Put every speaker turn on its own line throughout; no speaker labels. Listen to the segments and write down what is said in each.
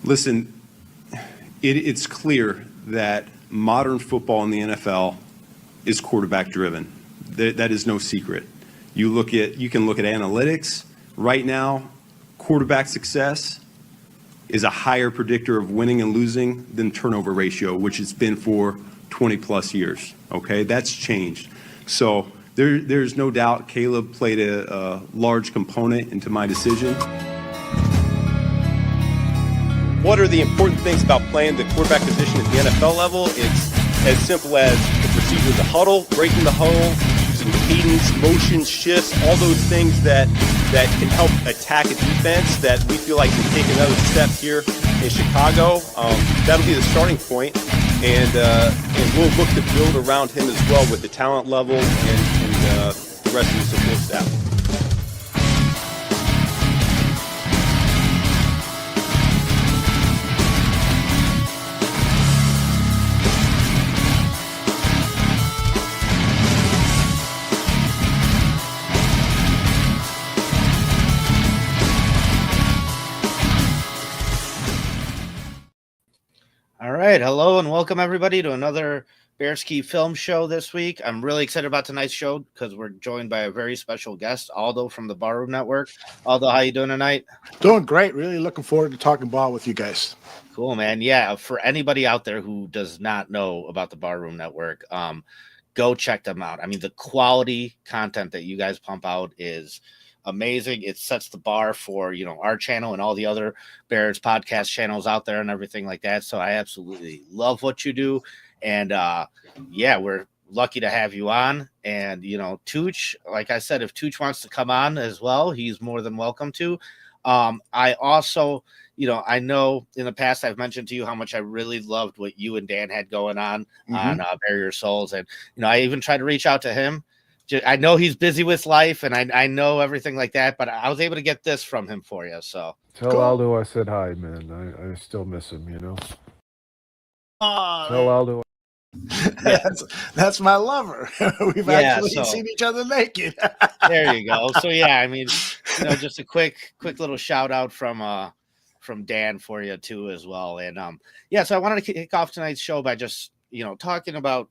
Listen, it's clear that modern football in the NFL is quarterback driven. That is no secret. You can look at analytics right now. Quarterback success is a higher predictor of winning and losing than turnover ratio, which it's been for 20 plus years. Okay, that's changed. So there's no doubt Caleb played a large component into my decision. What are the important things about playing the quarterback position at the NFL level? It's as simple as the procedure of the huddle, breaking the huddle, using cadence, motion, shifts, all those things that can help attack a defense that we feel like can take another step here in Chicago. That'll be the starting point, and we'll look to build around him as well with the talent level and the rest of the support staff.
All right. Hello and welcome everybody to another Bearski film show this week. I'm really excited about tonight's show because we're joined by a very special guest, Aldo from the Barroom Network. Aldo, how you doing tonight?
Doing great. Really looking forward to talking ball with you guys.
Cool, man. Yeah, for anybody out there who does not know about the Barroom Network, go check them out. I mean, the quality content that you guys pump out is amazing. It sets the bar for, our channel and all the other Bears podcast channels out there and everything like that. So I absolutely love what you do. And we're lucky to have you on. And, Tooch, like I said, if Tooch wants to come on as well, he's more than welcome to. I also, I know in the past I've mentioned to you how much I really loved what you and Dan had going on Bare Your Souls. And, I even tried to reach out to him. I know he's busy with life, and I know everything like that, but I was able to get this from him for you. So
tell Aldo I said hi, man. I still miss him, Tell Aldo.
That's my lover. We've actually seen each other naked.
There you go. So I mean, just a quick little shout out from Dan for you too as well. And so I wanted to kick off tonight's show by just talking about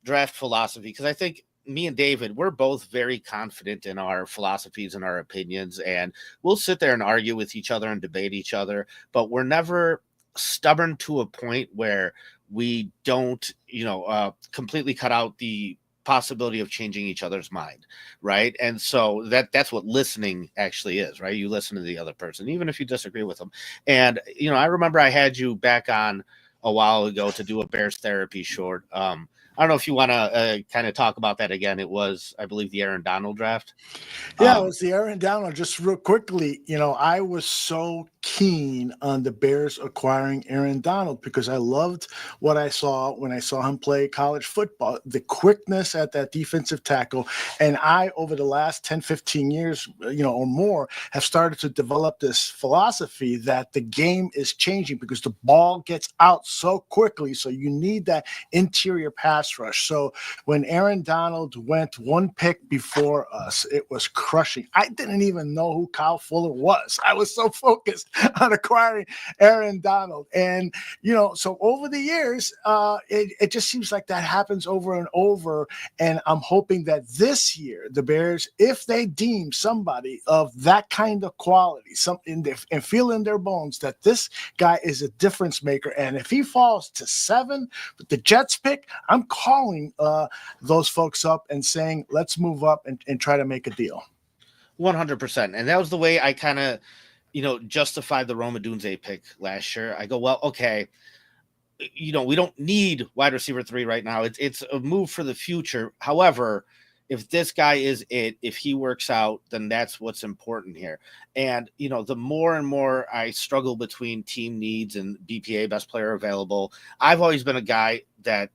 draft philosophy, because I think me and David, we're both very confident in our philosophies and our opinions, and we'll sit there and argue with each other and debate each other, but we're never stubborn to a point where we don't, completely cut out the possibility of changing each other's mind, right? And so that's what listening actually is, right? You listen to the other person, even if you disagree with them. And, I remember I had you back on a while ago to do a Bears therapy short. I don't know if you want to kind of talk about that again. It was, I believe, the Aaron Donald draft.
Yeah, it was the Aaron Donald. Just real quickly, I was so keen on the Bears acquiring Aaron Donald because I loved what I saw when I saw him play college football, the quickness at that defensive tackle. And I, over the last 10, 15 years, or more, have started to develop this philosophy that the game is changing because the ball gets out so quickly. So you need that interior pass rush. So when Aaron Donald went one pick before us, it was crushing. I didn't even know who Kyle Fuller was. I was so focused on acquiring Aaron Donald. And, so over the years, it just seems like that happens over and over. And I'm hoping that this year, the Bears, if they deem somebody of that kind of quality, something and feel in their bones that this guy is a difference maker, and if he falls to 7 with the Jets pick, I'm calling those folks up and saying, let's move up and try to make a deal.
100%. And that was the way I kind of, justified the Odunze pick last year. I go, well, okay, we don't need wide receiver 3 right now. It's a move for the future. However, if this guy is if he works out, then that's what's important here. And, the more and more I struggle between team needs and BPA, best player available, I've always been a guy that,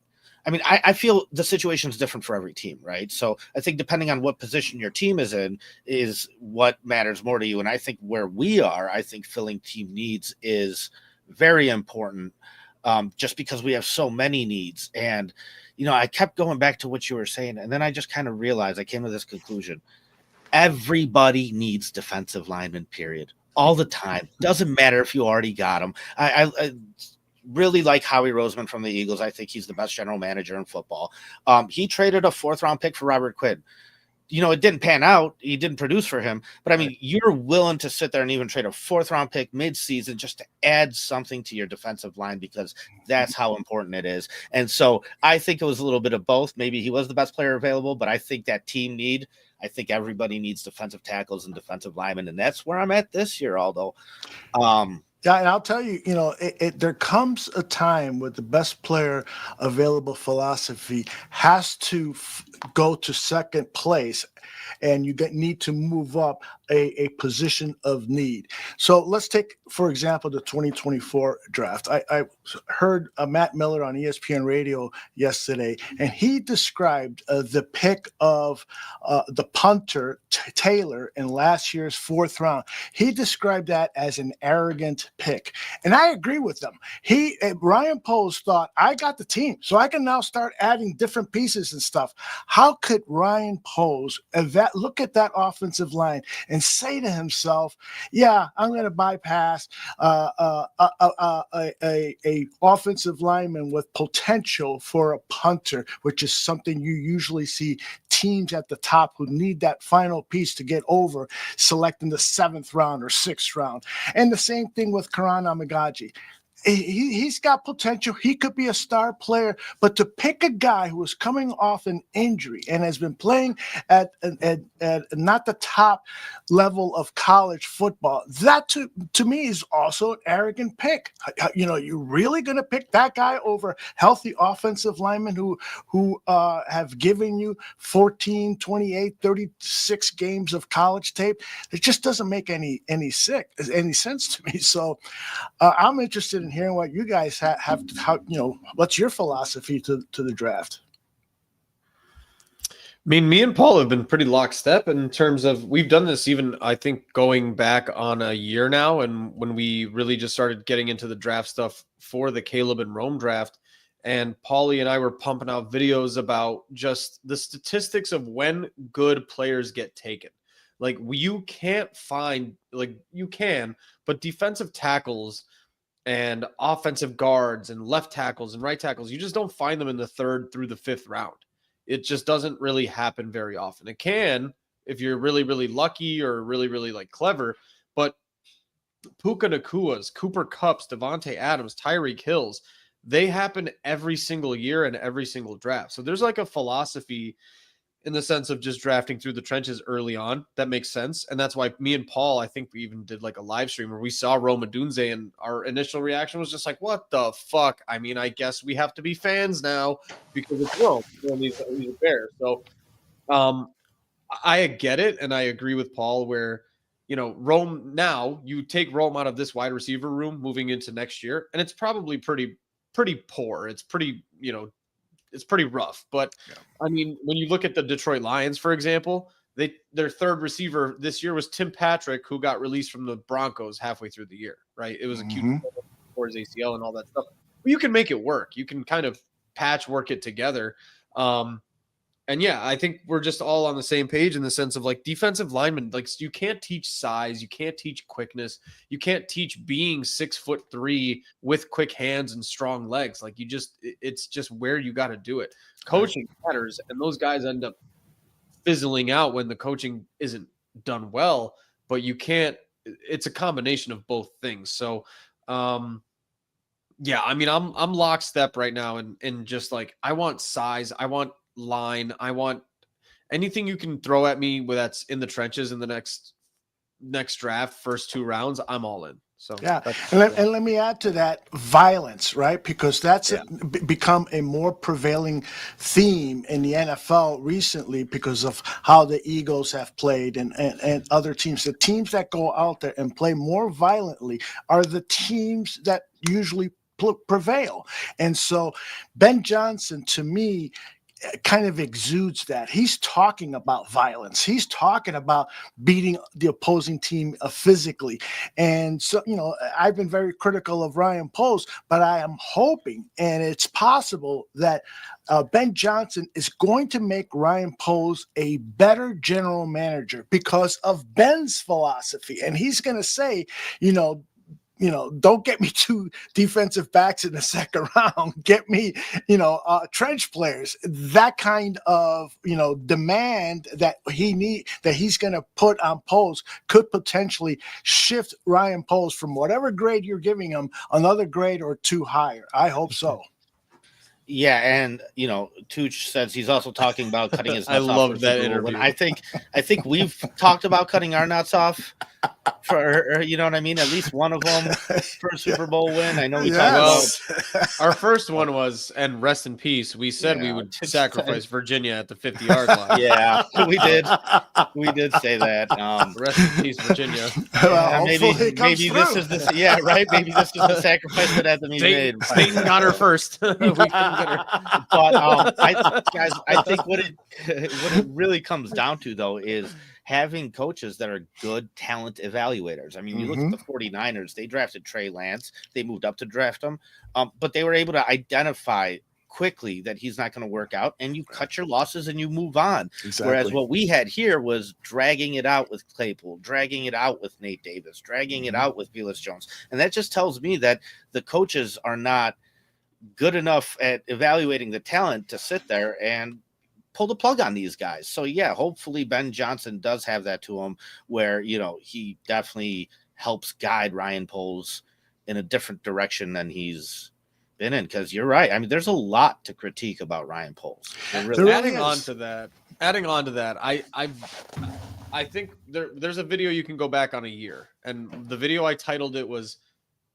I feel the situation is different for every team, right? So I think depending on what position your team is in is what matters more to you. And I think where we are, I think filling team needs is very important, just because we have so many needs. And, I kept going back to what you were saying, and then I just kind of realized I came to this conclusion. Everybody needs defensive linemen, period. all the time. Doesn't matter if you already got him. I really like Howie Roseman from the Eagles. I think he's the best general manager in football. He traded a 4th-round pick for Robert Quinn. It didn't pan out. He didn't produce for him. But, I mean, you're willing to sit there and even trade a 4th-round pick mid-season just to add something to your defensive line because that's how important it is. And so I think it was a little bit of both. Maybe he was the best player available, but I think that team need – I think everybody needs defensive tackles and defensive linemen, and that's where I'm at this year, Aldo.
Yeah, and I'll tell you, there comes a time where the best player available philosophy has to go to second place, and you need to move up a position of need. So let's take, for example, the 2024 draft. I heard Matt Miller on ESPN Radio yesterday, and he described the pick of the punter, Taylor, in last year's 4th round. He described that as an arrogant pick. And I agree with them. Ryan Poles thought, I got the team, so I can now start adding different pieces and stuff. How could Ryan Poles look at that offensive line and say to himself, yeah, I'm going to bypass a offensive lineman with potential for a punter, which is something you usually see teams at the top who need that final piece to get over, selecting the 7th round or 6th round. And the same thing with Karan Amagaji. He's got potential. He could be a star player, but to pick a guy who is coming off an injury and has been playing at not the top level of college football, that to me is also an arrogant pick. You're really going to pick that guy over healthy offensive linemen who have given you 14, 28, 36 games of college tape. It just doesn't make any sense to me. So I'm interested in hearing what you guys have what's your philosophy to the draft?
I mean, me and Paul have been pretty lockstep in terms of we've done this even, I think, going back on a year now. And when we really just started getting into the draft stuff for the Caleb and Rome draft, and Paulie and I were pumping out videos about just the statistics of when good players get taken. Like, you can't find, like, you can, but defensive tackles and offensive guards and left tackles and right tackles, you just don't find them in the 3rd through the 5th round. It just doesn't really happen very often. It can if you're really, really lucky or really, really like clever, but Puka Nakua's, Cooper Kupps, Devontae Adams, Tyreek Hills, they happen every single year and every single draft. So there's like a philosophy in the sense of just drafting through the trenches early on. That makes sense. And that's why me and Paul, I think we even did like a live stream where we saw Rome Odunze, and our initial reaction was just like, what the fuck? I mean, I guess we have to be fans now because it's Rome. He's a Bear. So I get it. And I agree with Paul where, Rome, now you take Rome out of this wide receiver room moving into next year, and it's probably pretty poor. It's pretty, it's pretty rough. But yeah. I mean, when you look at the Detroit Lions, for example, their 3rd receiver this year was Tim Patrick, who got released from the Broncos halfway through the year, right? It was acute for his ACL and all that stuff. But you can make it work. You can kind of patchwork it together. And yeah, I think we're just all on the same page in the sense of like defensive linemen, like you can't teach size, you can't teach quickness, you can't teach being 6'3" with quick hands and strong legs. Like it's just where you got to do it. Coaching matters, and those guys end up fizzling out when the coaching isn't done well, but you can't, it's a combination of both things. So, yeah, I mean, I'm lockstep right now. And just like, I want size, I want line, I want anything you can throw at me that's in the trenches in the next draft, first 2 rounds, I'm all in. So
yeah, and let me add to that violence, right? Because that's become a more prevailing theme in the NFL recently because of how the Eagles have played and other teams. The teams that go out there and play more violently are the teams that usually prevail. And so Ben Johnson, to me, kind of exudes that. He's talking about violence. He's talking about beating the opposing team physically. And so, I've been very critical of Ryan Poles, but I am hoping, and it's possible, that Ben Johnson is going to make Ryan Poles a better general manager because of Ben's philosophy. And he's going to say, don't get me two defensive backs in the second round. Get me, trench players. That kind of, demand that he's going to put on Poles could potentially shift Ryan Poles from whatever grade you're giving him another grade or two higher. I hope so.
Yeah, and Tooch says he's also talking about cutting his nuts
I
off.
love that interview.
I think we've talked about cutting our nuts off for, you know what I mean? At least one of them for a Super Bowl win. I know we talked about.
Our first one was, and rest in peace, we said we would sacrifice Virginia at the 50-yard line.
Yeah, we did. We did say that.
Rest in peace, Virginia.
Maybe this is the yeah, right. Maybe this is the sacrifice that had to be made.
Satan got her first. We couldn't get her.
But I think what it really comes down to, though, is having coaches that are good talent evaluators. I mean, you look at the 49ers, they drafted Trey Lance. They moved up to draft him, but they were able to identify quickly that he's not going to work out, and you cut your losses and you move on. Exactly. Whereas what we had here was dragging it out with Claypool, dragging it out with Nate Davis, dragging it out with Velus Jones. And that just tells me that the coaches are not good enough at evaluating the talent to sit there and pull the plug on these guys. So yeah, hopefully Ben Johnson does have that to him where, he definitely helps guide Ryan Poles in a different direction than he's been in. Cause you're right. I mean, there's a lot to critique about Ryan Poles.
Really adding on to that, I think there's a video you can go back on a year, and the video I titled it was,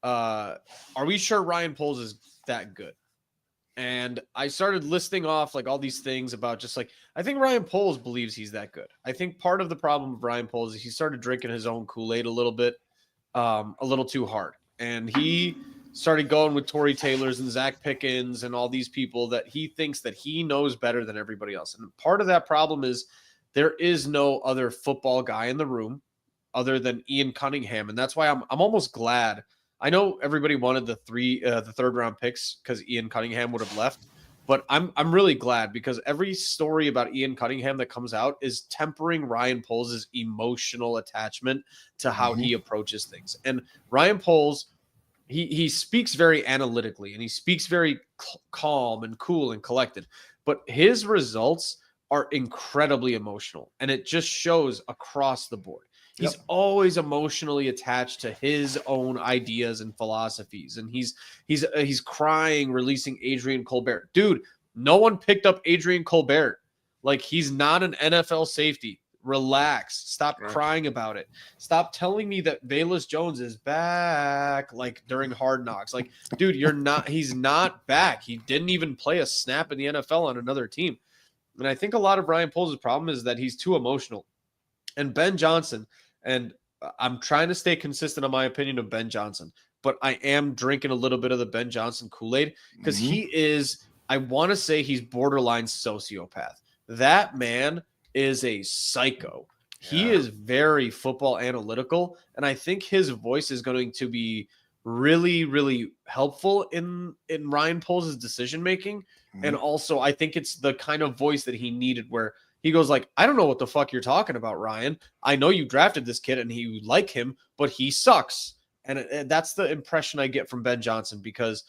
are we sure Ryan Poles is that good? And I started listing off like all these things about just like, I think Ryan Poles believes he's that good. I think part of the problem of Ryan Poles is he started drinking his own Kool-Aid a little bit, a little too hard. And he started going with Tory Taylors and Zach Pickens and all these people that he thinks that he knows better than everybody else. And part of that problem is there is no other football guy in the room other than Ian Cunningham. And that's why I'm almost glad. I know everybody wanted the third round picks because Ian Cunningham would have left, but I'm really glad because every story about Ian Cunningham that comes out is tempering Ryan Poles' emotional attachment to how he approaches things. And Ryan Poles, he speaks very analytically and he speaks very calm and cool and collected, but his results are incredibly emotional, and it just shows across the board. He's always emotionally attached to his own ideas and philosophies. And he's crying, releasing Adrian Colbert. Dude, no one picked up Adrian Colbert. Like, he's not an NFL safety. Relax. Stop crying about it. Stop telling me that Velus Jones is back, like during Hard Knocks. Like, dude, he's not back. He didn't even play a snap in the NFL on another team. And I think a lot of Ryan Poles' problem is that he's too emotional. And Ben Johnson, and I'm trying to stay consistent on my opinion of Ben Johnson, but I am drinking a little bit of the Ben Johnson Kool-Aid because he is, I want to say he's borderline sociopath. That man is a psycho. He is very football analytical, and I think his voice is going to be really, really helpful in Ryan Poles' decision-making. And also, I think it's the kind of voice that he needed where he goes like, I don't know what the fuck you're talking about, Ryan. I know you drafted this kid and you like him, but he sucks. And that's the impression I get from Ben Johnson because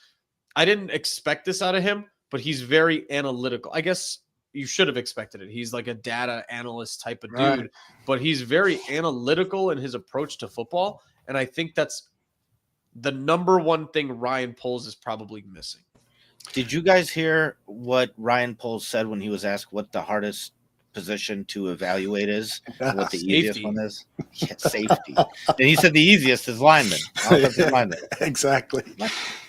I didn't expect this out of him, but he's very analytical. I guess you should have expected it. He's like a data analyst type of dude, but he's very analytical in his approach to football. And I think that's the number one thing Ryan Poles is probably missing.
Did you guys hear what Ryan Poles said when he was asked what the hardest position to evaluate is, and what the easiest one is? Yeah, safety. And he said the easiest is lineman. Lineman.
Exactly.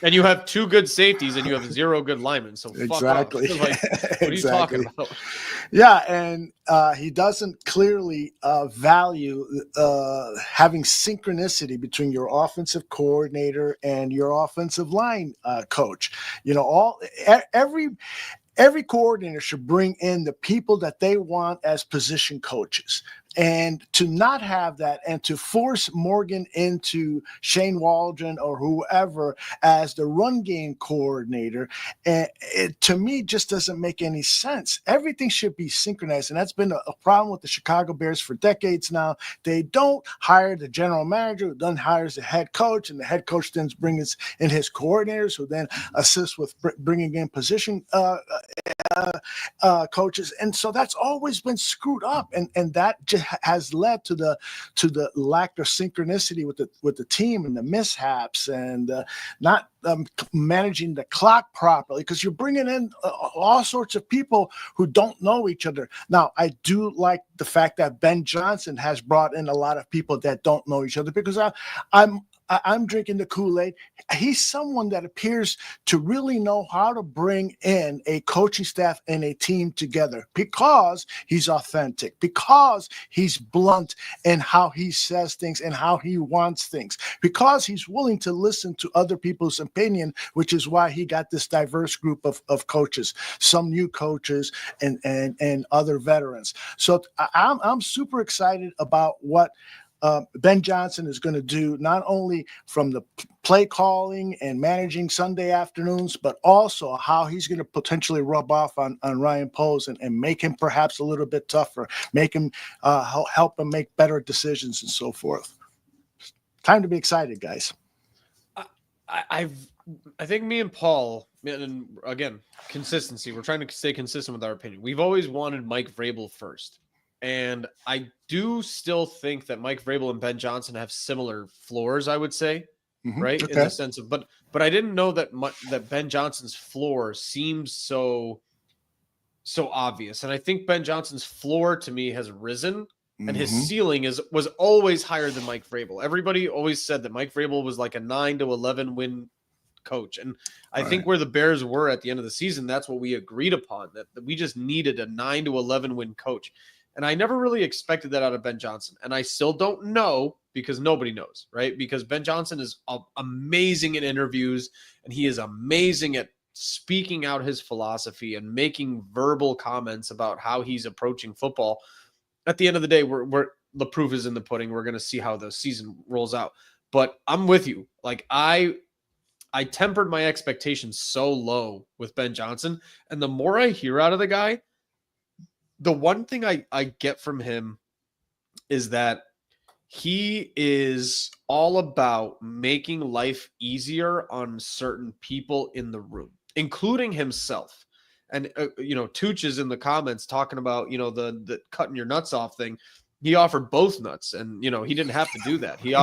And you have two good safeties and you have zero good linemen. So
exactly.
Fuck off. Like, what are you talking about?
Yeah, and he doesn't clearly value having synchronicity between your offensive coordinator and your offensive line coach. every coordinator should bring in the people that they want as position coaches. And to not have that and to force Morgan into Shane Waldron or whoever as the run game coordinator, it to me just doesn't make any sense. Everything should be synchronized. And that's been a problem with the Chicago Bears for decades now. They don't hire the general manager, who then hires the head coach, and the head coach then brings in his coordinators, who then assist with bringing in position coaches. And so that's always been screwed up. And that just has led to the lack of synchronicity with the team and the mishaps and not managing the clock properly, because you're bringing in all sorts of people who don't know each other. Now, I do like the fact that Ben Johnson has brought in a lot of people that don't know each other, because I'm drinking the Kool-Aid. He's someone that appears to really know how to bring in a coaching staff and a team together, because he's authentic, because he's blunt in how he says things and how he wants things, because he's willing to listen to other people's opinion, which is why he got this diverse group of coaches, some new coaches and other veterans. So I'm super excited about what Ben Johnson is going to do, not only from the play calling and managing Sunday afternoons, but also how he's going to potentially rub off on Ryan Poles and make him perhaps a little bit tougher, make him help him make better decisions and so forth. Time to be excited, guys.
I think me and Paul, and again, consistency. We're trying to stay consistent with our opinion. We've always wanted Mike Vrabel first. And I do still think that Mike Vrabel and Ben Johnson have similar floors, I would say, right? Okay. In the sense of, but I didn't know that that Ben Johnson's floor seems so obvious. And I think Ben Johnson's floor to me has risen, and his ceiling was always higher than Mike Vrabel. Everybody always said that Mike Vrabel was like a 9 to 11 win coach. And I think where the Bears were at the end of the season, that's what we agreed upon, that we just needed a 9 to 11 win coach. And I never really expected that out of Ben Johnson. And I still don't know, because nobody knows, right? Because Ben Johnson is amazing in interviews, and he is amazing at speaking out his philosophy and making verbal comments about how he's approaching football. At the end of the day, we're the proof is in the pudding. We're going to see how the season rolls out. But I'm with you. Like I tempered my expectations so low with Ben Johnson. And the more I hear out of the guy, the one thing I get from him is that he is all about making life easier on certain people in the room, including himself. And, Tooch is in the comments talking about, the cutting your nuts off thing. He offered both nuts, and, he didn't have to do that. He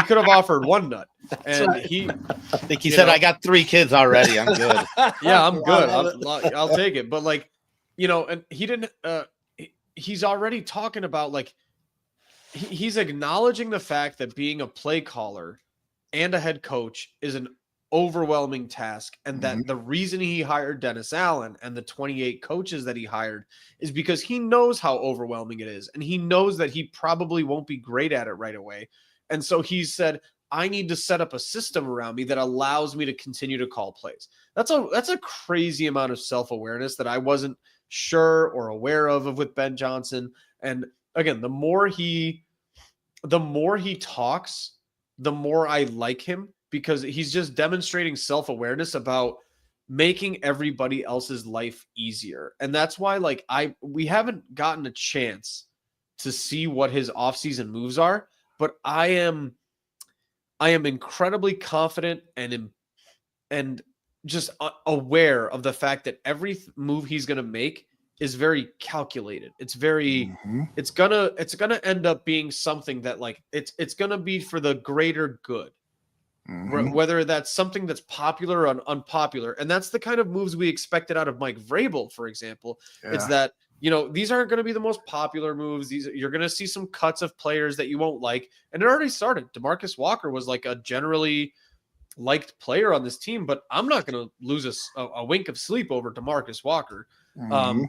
could have offered one nut. And I
think he said, I got 3 kids already. I'm good.
Yeah, I'm good. I'll take it. But and he didn't, he's already talking about he's acknowledging the fact that being a play caller and a head coach is an overwhelming task. And that the reason he hired Dennis Allen and the 28 coaches that he hired is because he knows how overwhelming it is. And he knows that he probably won't be great at it right away. And so he said, I need to set up a system around me that allows me to continue to call plays. That's a crazy amount of self-awareness that I wasn't sure or aware of with Ben Johnson. And again, the more he talks, the more I like him, because he's just demonstrating self-awareness about making everybody else's life easier. And that's why we haven't gotten a chance to see what his offseason moves are, but I am incredibly confident and just aware of the fact that every move he's going to make is very calculated. It's very, it's gonna end up being something that it's going to be for the greater good, whether that's something that's popular or unpopular. And that's the kind of moves we expected out of Mike Vrabel, for example. Yeah. It's that, these aren't going to be the most popular moves. You're going to see some cuts of players that you won't like. And it already started. DeMarcus Walker was a generally liked player on this team, but I'm not going to lose a wink of sleep over DeMarcus Walker.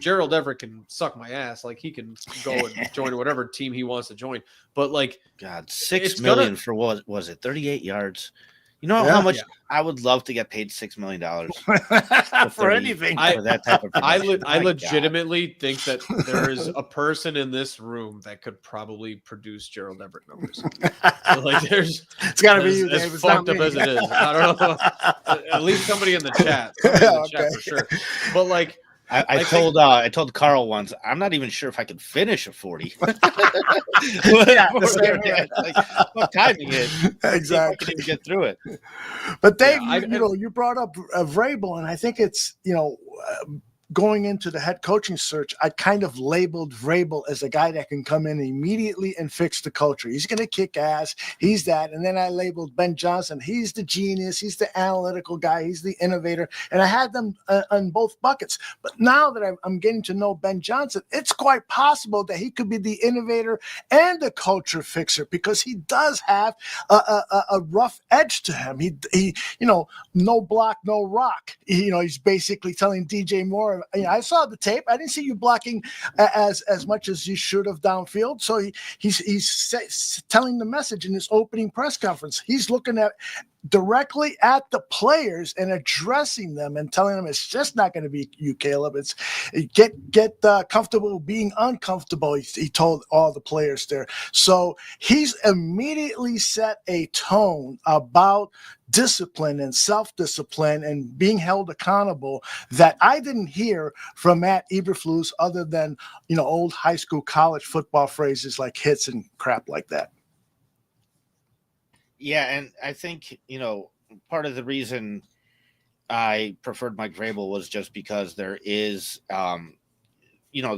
Gerald Everett can suck my ass. He can go and join whatever team he wants to join. But God,
$6 million for what was it? 38 yards. You know
Yeah.
how much I would love to get paid $6 million
For anything.
for that type of
I
production.
I
My
legitimately think that there is a person in this room that could probably produce Gerald Everett numbers. Like there's
It's got to be
as,
you,
as
Dave. It's not
fucked up
me.
as it is. I don't know. At least somebody in the chat. Somebody in the chat for sure. But like
I
think-
told Carl once, I'm not even sure if I could finish a 40.
Yeah, the same here.
Like, what timing is?
Exactly.
I can even get through it.
But Dave,
Yeah,
you brought up Vrabel, and I think it's going into the head coaching search, I kind of labeled Vrabel as a guy that can come in immediately and fix the culture. He's going to kick ass. He's that. And then I labeled Ben Johnson. He's the genius. He's the analytical guy. He's the innovator. And I had them on both buckets. But now that I'm getting to know Ben Johnson, it's quite possible that he could be the innovator and the culture fixer, because he does have a rough edge to him. He no block, no rock. He's basically telling DJ Moore, I saw the tape. I didn't see you blocking as much as you should have downfield. So he's telling the message in his opening press conference. He's looking directly at the players and addressing them and telling them it's just not going to be you, Caleb. It's get comfortable being uncomfortable. He told all the players there. So he's immediately set a tone about discipline and self-discipline and being held accountable that I didn't hear from Matt Eberflus, other than old high school, college football phrases like hits and crap like that.
Yeah, and I think, part of the reason I preferred Mike Vrabel was just because there is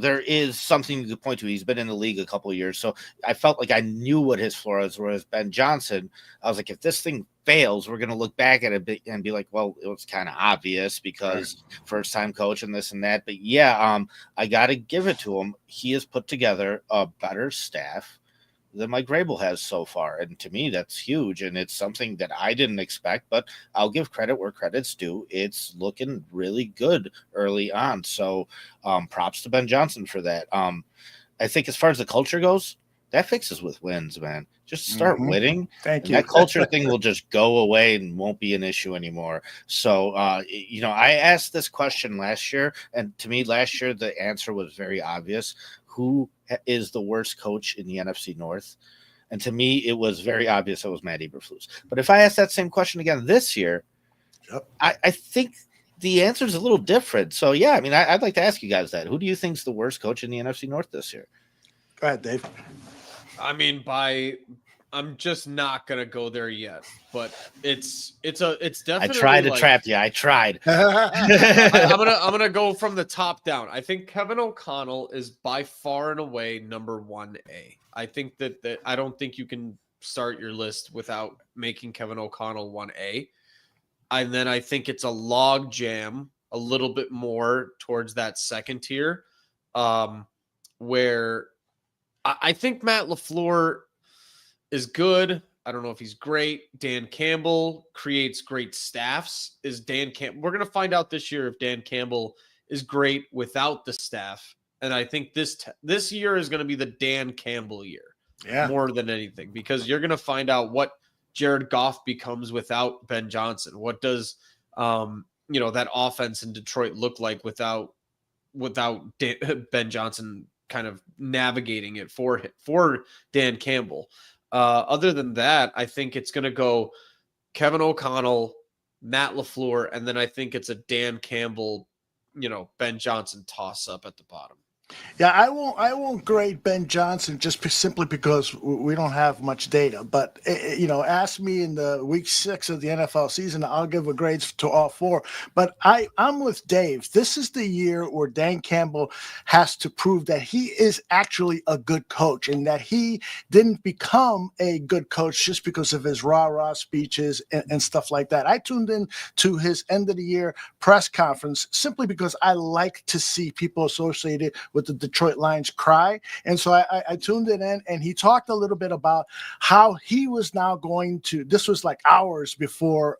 there is something to point to. He's been in the league a couple of years, so I felt like I knew what his floor is. Whereas Ben Johnson, I was like, if this thing fails, we're going to look back at it and be like, well, it was kind of obvious because first-time coach and this and that. But yeah, I got to give it to him. He has put together a better staff than Mike Vrabel has so far. And to me, that's huge. And it's something that I didn't expect, but I'll give credit where credit's due. It's looking really good early on. So props to Ben Johnson for that. I think as far as the culture goes, that fixes with wins, man. Just start winning.
Thank you.
That culture thing will just go away and won't be an issue anymore. So, I asked this question last year, and to me last year, the answer was very obvious. Who is the worst coach in the NFC North? And to me, it was very obvious it was Matt Eberflus. But if I ask that same question again this year, I think the answer is a little different. So, yeah, I mean, I'd like to ask you guys that. Who do you think is the worst coach in the NFC North this year?
Go ahead, Dave.
I mean, I'm just not gonna go there yet, but it's definitely.
I tried to trap you. I tried.
I'm gonna go from the top down. I think Kevin O'Connell is by far and away number 1A. I think that I don't think you can start your list without making Kevin O'Connell 1A. And then I think it's a log jam a little bit more towards that second tier, where I think Matt LaFleur is good. I don't know if he's great. Dan Campbell creates great staffs. We're going to find out this year if Dan Campbell is great without the staff. And I think this year is going to be the Dan Campbell year more than anything, because you're going to find out what Jared Goff becomes without Ben Johnson. What does that offense in Detroit look like without Ben Johnson kind of navigating it for Dan Campbell? Other than that, I think it's going to go Kevin O'Connell, Matt LaFleur, and then I think it's a Dan Campbell, Ben Johnson toss up at the bottom.
Yeah, I won't grade Ben Johnson just simply because we don't have much data. But ask me in the week 6 of the NFL season, I'll give a grade to all 4. But I'm with Dave. This is the year where Dan Campbell has to prove that he is actually a good coach and that he didn't become a good coach just because of his rah-rah speeches and stuff like that. I tuned in to his end of the year press conference simply because I like to see people associated with the Detroit Lions cry. And so I tuned it in, and he talked a little bit about how he was now going to, this was like hours before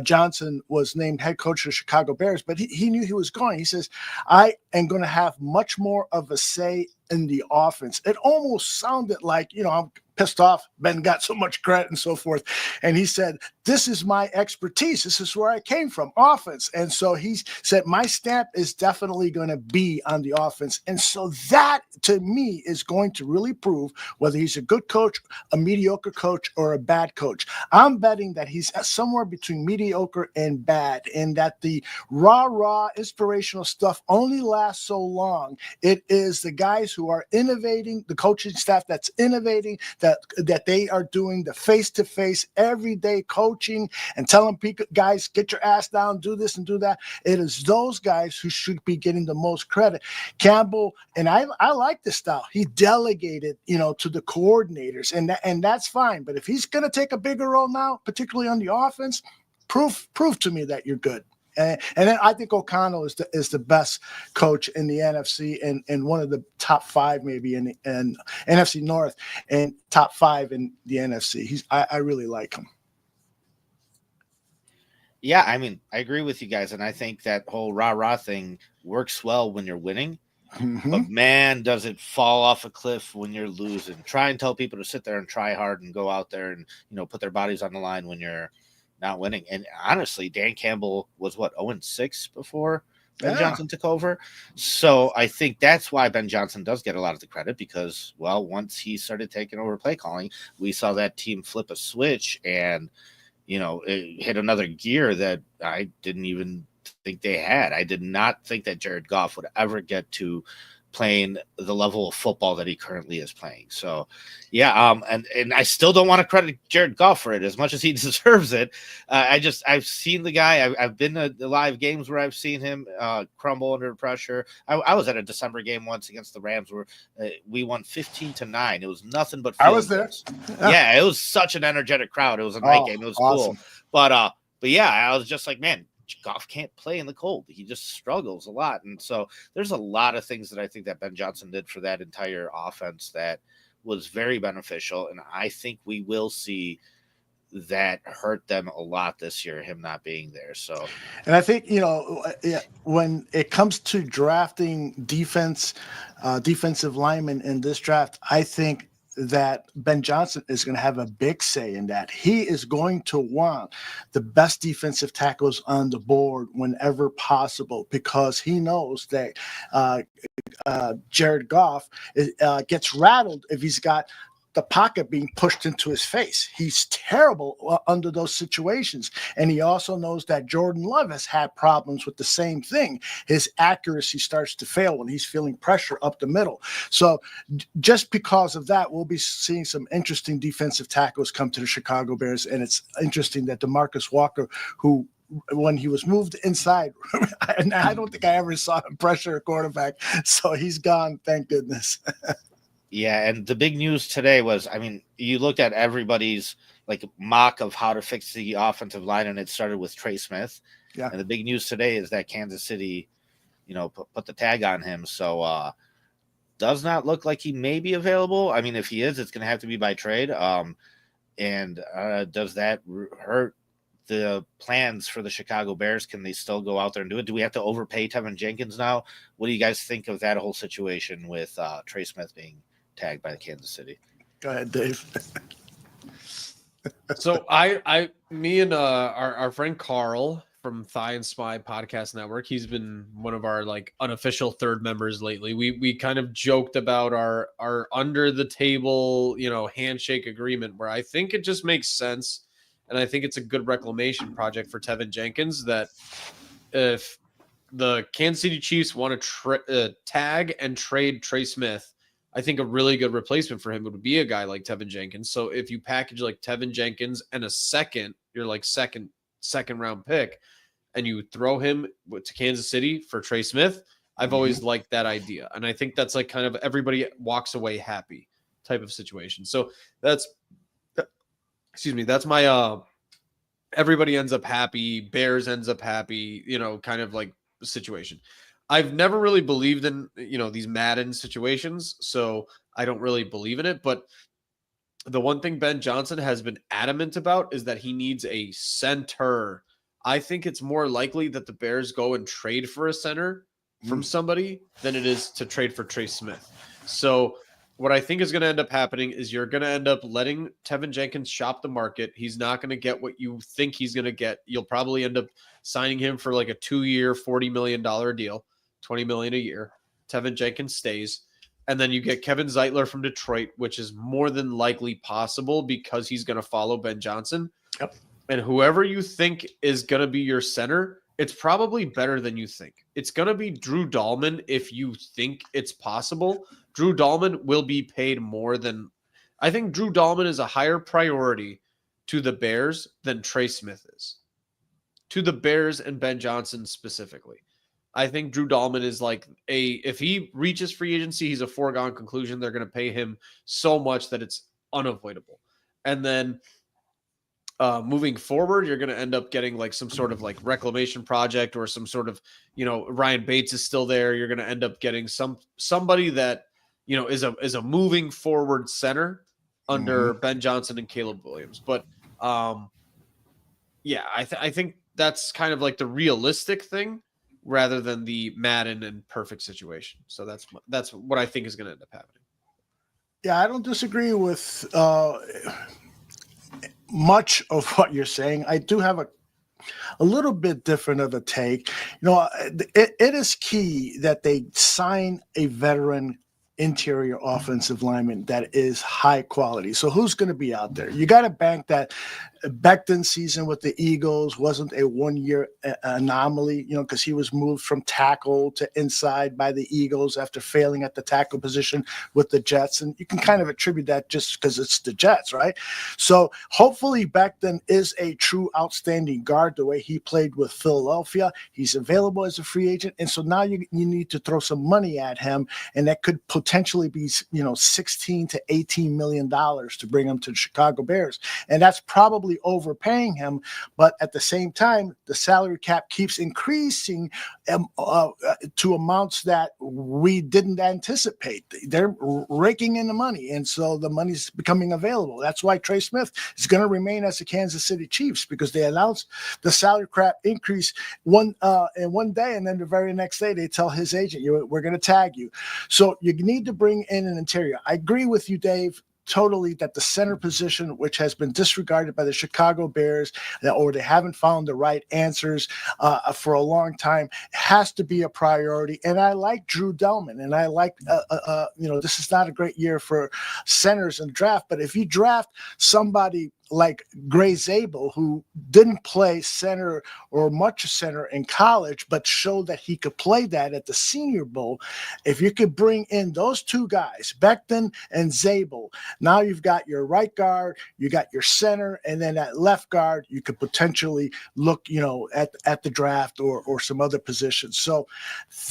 Johnson was named head coach of the Chicago Bears, but he knew he was going. He says, I am going to have much more of a say in the offense. It almost sounded like, I'm pissed off Ben got so much credit and so forth. And he said, this is my expertise. This is where I came from, offense. And so he said, my stamp is definitely going to be on the offense. And so that, to me, is going to really prove whether he's a good coach, a mediocre coach, or a bad coach. I'm betting that he's somewhere between mediocre and bad, and that the rah-rah inspirational stuff only lasts so long. It is the guys who are innovating, the coaching staff that's innovating, that they are doing the face-to-face, everyday coaching and telling people, guys, get your ass down, do this and do that. It is those guys who should be getting the most credit. Campbell, and I like this style. He delegated, to the coordinators, and that's fine. But if he's going to take a bigger role now, particularly on the offense, prove to me that you're good. And then I think O'Connell is the best coach in the NFC and one of the top 5 maybe in NFC North and top 5 in the NFC. I really like him.
Yeah, I mean, I agree with you guys, and I think that whole rah-rah thing works well when you're winning.
Mm-hmm.
But man, does it fall off a cliff when you're losing. Try and tell people to sit there and try hard and go out there and, put their bodies on the line when you're not winning. And honestly, Dan Campbell was 0-6 before Ben Johnson took over. So I think that's why Ben Johnson does get a lot of the credit, because, well, once he started taking over play calling, we saw that team flip a switch and, it hit another gear that I didn't even think they had. I did not think that Jared Goff would ever get to playing the level of football that he currently is playing. So, yeah, and I still don't want to credit Jared Goff for it as much as he deserves it. I've seen the guy. I've been to the live games where I've seen him crumble under pressure. I was at a December game once against the Rams where we won 15-9. It was nothing but field
I was there.
goals. Yeah, it was such an energetic crowd. It was a night game. It was
awesome.
cool. But yeah, I was just like, man, Goff can't play in the cold. He just struggles a lot. And so there's a lot of things that I think that Ben Johnson did for that entire offense that was very beneficial. And I think we will see that hurt them a lot this year, him not being there. So,
and I think, when it comes to drafting defensive linemen in this draft, I think that Ben Johnson is going to have a big say in that. He is going to want the best defensive tackles on the board whenever possible, because he knows that Jared Goff gets rattled if he's got the pocket being pushed into his face. He's terrible under those situations. And he also knows that Jordan Love has had problems with the same thing. His accuracy starts to fail when he's feeling pressure up the middle. So just because of that, we'll be seeing some interesting defensive tackles come to the Chicago Bears. And it's interesting that DeMarcus Walker, who when he was moved inside, and I don't think I ever saw him pressure a quarterback. So he's gone, thank goodness.
Yeah, and the big news today was, I mean, you looked at everybody's mock of how to fix the offensive line, and it started with Trey Smith.
Yeah.
And the big news today is that Kansas City, put the tag on him. So does not look like he may be available. I mean, if he is, it's going to have to be by trade. And does that hurt the plans for the Chicago Bears? Can they still go out there and do it? Do we have to overpay Tevin Jenkins now? What do you guys think of that whole situation with Trey Smith being tagged by Kansas City?
Go ahead, Dave.
So me and our friend Carl from Thigh and Spy Podcast Network, he's been one of our unofficial third members lately. We kind of joked about our under the table, handshake agreement, where I think it just makes sense. And I think it's a good reclamation project for Tevin Jenkins, that if the Kansas City Chiefs want to tag and trade Trey Smith, I think a really good replacement for him would be a guy like Tevin Jenkins. So if you package Tevin Jenkins and a second round pick, and you throw him to Kansas City for Trey Smith, I've always liked that idea. And I think that's kind of everybody walks away happy type of situation. So that's my everybody ends up happy, Bears ends up happy, kind of situation. I've never really believed in, these Madden situations, so I don't really believe in it. But the one thing Ben Johnson has been adamant about is that he needs a center. I think it's more likely that the Bears go and trade for a center from somebody than it is to trade for Trey Smith. So what I think is going to end up happening is you're going to end up letting Tevin Jenkins shop the market. He's not going to get what you think he's going to get. You'll probably end up signing him for like a 2-year, $40 million deal, $20 million a year. Tevin Jenkins stays. And then you get Kevin Zeitler from Detroit, which is more than likely possible because he's going to follow Ben Johnson.
Yep.
And whoever you think is going to be your center, it's probably better than you think. It's going to be Drew Dahlman if you think it's possible. Drew Dahlman will be paid more than – I think Drew Dahlman is a higher priority to the Bears than Trey Smith is. To the Bears and Ben Johnson specifically. I think Drew Dahlman is like if he reaches free agency, he's a foregone conclusion. They're going to pay him so much that it's unavoidable. And then moving forward, you're going to end up getting like some sort of like reclamation project or some sort of, Ryan Bates is still there. You're going to end up getting somebody that, is a moving forward center under Ben Johnson and Caleb Williams. But yeah, I think that's kind of like the realistic thing rather than the Madden and perfect situation. So that's what I think is going to end up happening.
Yeah, I don't disagree with much of what you're saying. I do have a little bit different of a take. It is key that they sign a veteran interior offensive lineman that is high quality. So who's going to be out there? You got to bank that Becton's season with the Eagles wasn't a one-year anomaly, because he was moved from tackle to inside by the Eagles after failing at the tackle position with the Jets. And you can kind of attribute that just because it's the Jets, right? So hopefully Becton is a true outstanding guard the way he played with Philadelphia. He's available as a free agent. And so now you need to throw some money at him, and that could potentially be, $16 to $18 million to bring him to the Chicago Bears. And that's probably overpaying him, but at the same time, the salary cap keeps increasing to amounts that we didn't anticipate. They're raking in the money, and so the money's becoming available. That's why Trey Smith is going to remain as the Kansas City Chiefs, because they announced the salary cap increase in one day, and then the very next day they tell his agent, "We're going to tag you." So you need to bring in an interior. I agree with you, Dave, totally, that the center position, which has been disregarded by the Chicago Bears, or they haven't found the right answers for a long time, has to be a priority. And I like Drew Dahlman, and I like, this is not a great year for centers in draft, but if you draft somebody like Gray Zabel, who didn't play center or much center in college, but showed that he could play that at the Senior Bowl. If you could bring in those two guys, Becton and Zabel, now you've got your right guard, you got your center, and then at left guard, you could potentially look, at the draft or some other positions. So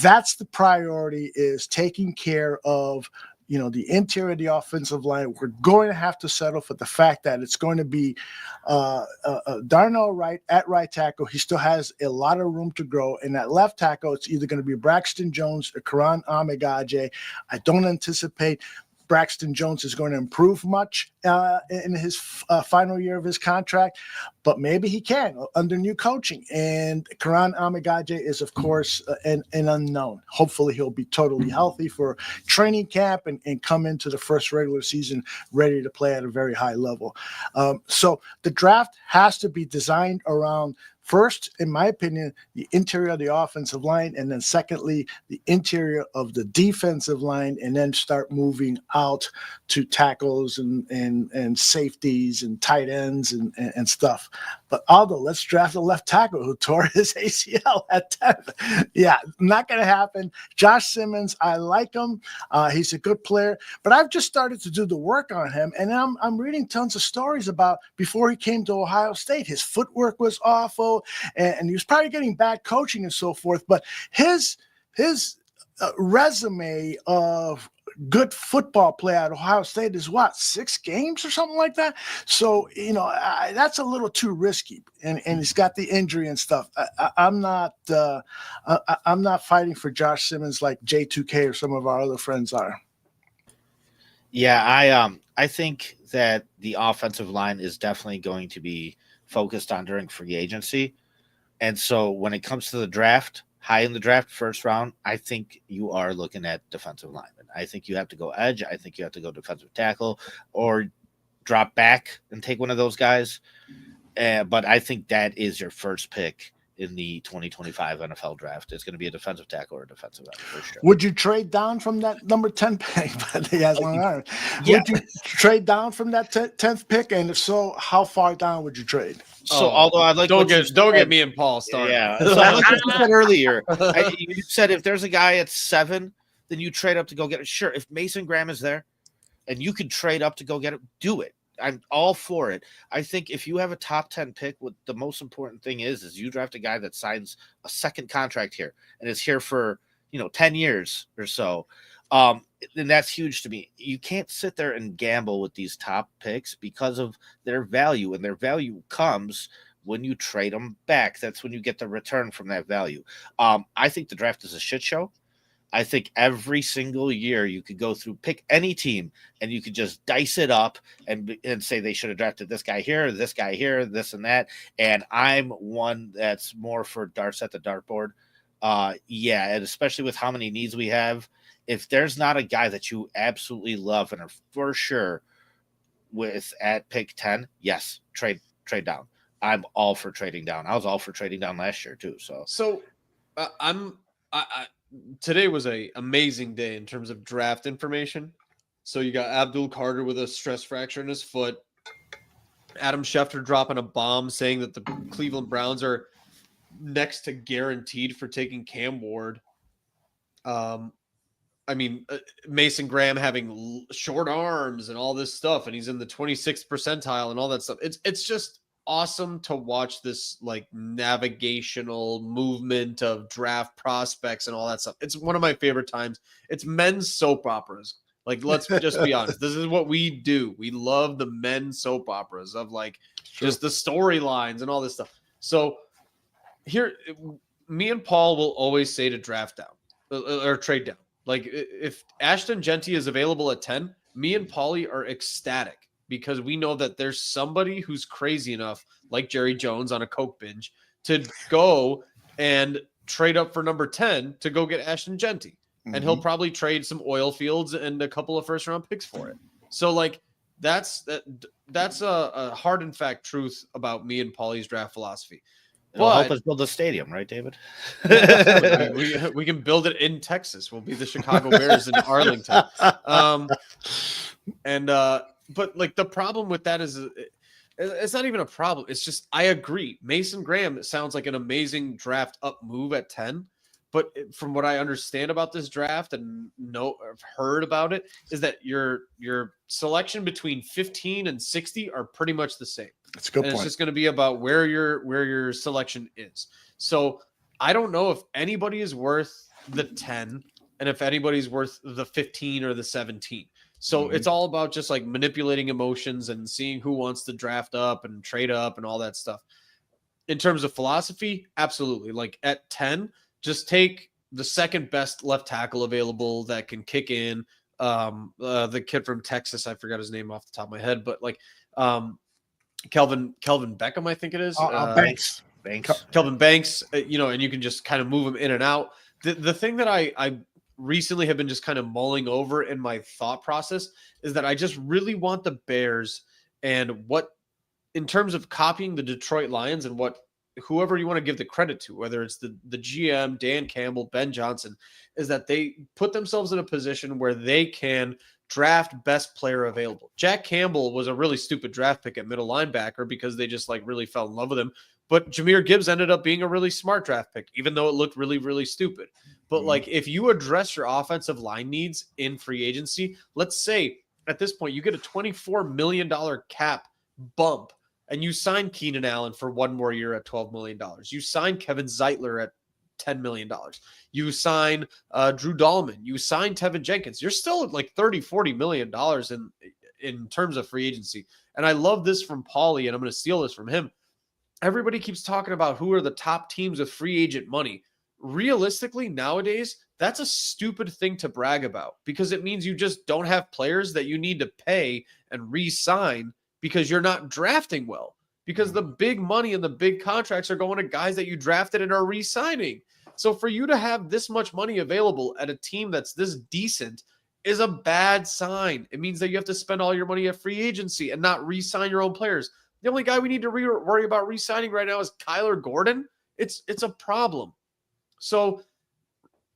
that's the priority, is taking care of the interior of the offensive line. We're going to have to settle for the fact that it's going to be Darnell Wright at right tackle. He still has a lot of room to grow. And at left tackle, it's either going to be Braxton Jones or Karan Amegaje. I don't anticipate Braxton Jones is going to improve much in his final year of his contract, but maybe he can under new coaching. And Karan Amegaje is, of course, an unknown. Hopefully he'll be totally healthy for training camp and come into the first regular season ready to play at a very high level. So the draft has to be designed around, first, in my opinion, the interior of the offensive line, and then secondly, the interior of the defensive line, and then start moving out to tackles and safeties and tight ends and stuff. But Aldo, let's draft a left tackle who tore his ACL at 10. Yeah, not going to happen. Josh Simmons, I like him. He's a good player, but I've just started to do the work on him, and I'm reading tons of stories about before he came to Ohio State, his footwork was awful, and he was probably getting bad coaching and so forth. But his resume of good football play at Ohio State is what, 6 games or something like that. So, that's a little too risky, and he's got the injury and stuff. I'm not fighting for Josh Simmons like J2K or some of our other friends are.
Yeah, I think that the offensive line is definitely going to be focused on during free agency. And so when it comes to the draft, high in the draft, first round, I think you are looking at defensive lineman. I think you have to go edge. I think you have to go defensive tackle or drop back and take one of those guys. But I think that is your first pick in the 2025 NFL draft. It's going to be a defensive tackle or a defensive end for sure.
Would you trade down from that number 10 pick? He has long arm.
Yeah.
Would you trade down from that 10th pick? And if so, how far down would you trade?
So although I'd like
don't get me and Paul started.
Yeah. So I like what you said earlier. You said if there's a guy at 7, then you trade up to go get it. Sure, if Mason Graham is there and you could trade up to go get it, do it. I'm all for it. I think if you have a top 10 pick, what the most important thing is you draft a guy that signs a second contract here and is here for 10 years or so. And that's huge to me. You can't sit there and gamble with these top picks because of their value, and their value comes when you trade them back. That's when you get the return from that value. I think the draft is a shit show. I think every single year you could go through, pick any team, and you could just dice it up and say they should have drafted this guy here, this and that. And I'm one that's more for darts at the dartboard. And especially with how many needs we have, if there's not a guy that you absolutely love and are for sure with at pick 10, yes, trade down. I'm all for trading down. I was all for trading down last year too. So
today was a amazing day in terms of draft information. So you got Abdul Carter with a stress fracture in his foot. Adam Schefter dropping a bomb saying that the Cleveland Browns are next to guaranteed for taking Cam Ward. Mason Graham having short arms and all this stuff, and he's in the 26th percentile and all that stuff. It's just awesome to watch this like navigational movement of draft prospects and all that stuff. It's one of my favorite times. It's men's soap operas. Like, let's just be honest. This is what we do. We love the men's soap operas of like just the storylines and all this stuff. So here, me and Paul will always say to draft down or trade down. Like if Ashton Genty is available at 10, me and Paulie are ecstatic because we know that there's somebody who's crazy enough, like Jerry Jones on a Coke binge, to go and trade up for number 10 to go get Ashton Genty. And he'll probably trade some oil fields and a couple of first round picks for it. So like that's a hard and fact truth about me and Paulie's draft philosophy.
It'll help us build a stadium, right, David?
we can build it in Texas. We'll be the Chicago Bears in Arlington. But like the problem with that is it's not even a problem. It's just, I agree. Mason Graham sounds like an amazing draft up move at 10. But from what I understand about this draft and I've heard about it, is that your selection between 15 and 60 are pretty much the same.
That's a good point.
It's just going to be about where your selection is. So I don't know if anybody is worth the 10 and if anybody's worth the 15 or the 17. So it's all about just like manipulating emotions and seeing who wants to draft up and trade up and all that stuff. In terms of philosophy, absolutely. Like at 10, just take the second best left tackle available that can kick in. The kid from Texas, I forgot his name off the top of my head, but like Kelvin Beckham, I think it is.
Banks.
Kelvin Banks, and you can just kind of move him in and out. The thing that I recently have been just kind of mulling over in my thought process is that I just really want the Bears and what, in terms of copying the Detroit Lions and what whoever you want to give the credit to, whether it's the GM, Dan Campbell, Ben Johnson, is that they put themselves in a position where they can draft best player available. Jack Campbell was a really stupid draft pick at middle linebacker because they just like really fell in love with him. But Jahmyr Gibbs ended up being a really smart draft pick, even though it looked really, really stupid. But like if you address your offensive line needs in free agency, let's say at this point you get a $24 million cap bump and you sign Keenan Allen for one more year at $12 million. You sign Kevin Zeitler at $10 million. You sign Drew Dahlman. You sign Tevin Jenkins. You're still at like $30-40 million in terms of free agency. And I love this from Paulie, and I'm going to steal this from him. Everybody keeps talking about who are the top teams with free agent money. Realistically, nowadays, that's a stupid thing to brag about because it means you just don't have players that you need to pay and re-sign because you're not drafting well, because the big money and the big contracts are going to guys that you drafted and are re-signing. So for you to have this much money available at a team that's this decent is a bad sign. It means that you have to spend all your money at free agency and not re-sign your own players. The only guy we need to worry about re-signing right now is Kyler Gordon. It's a problem. So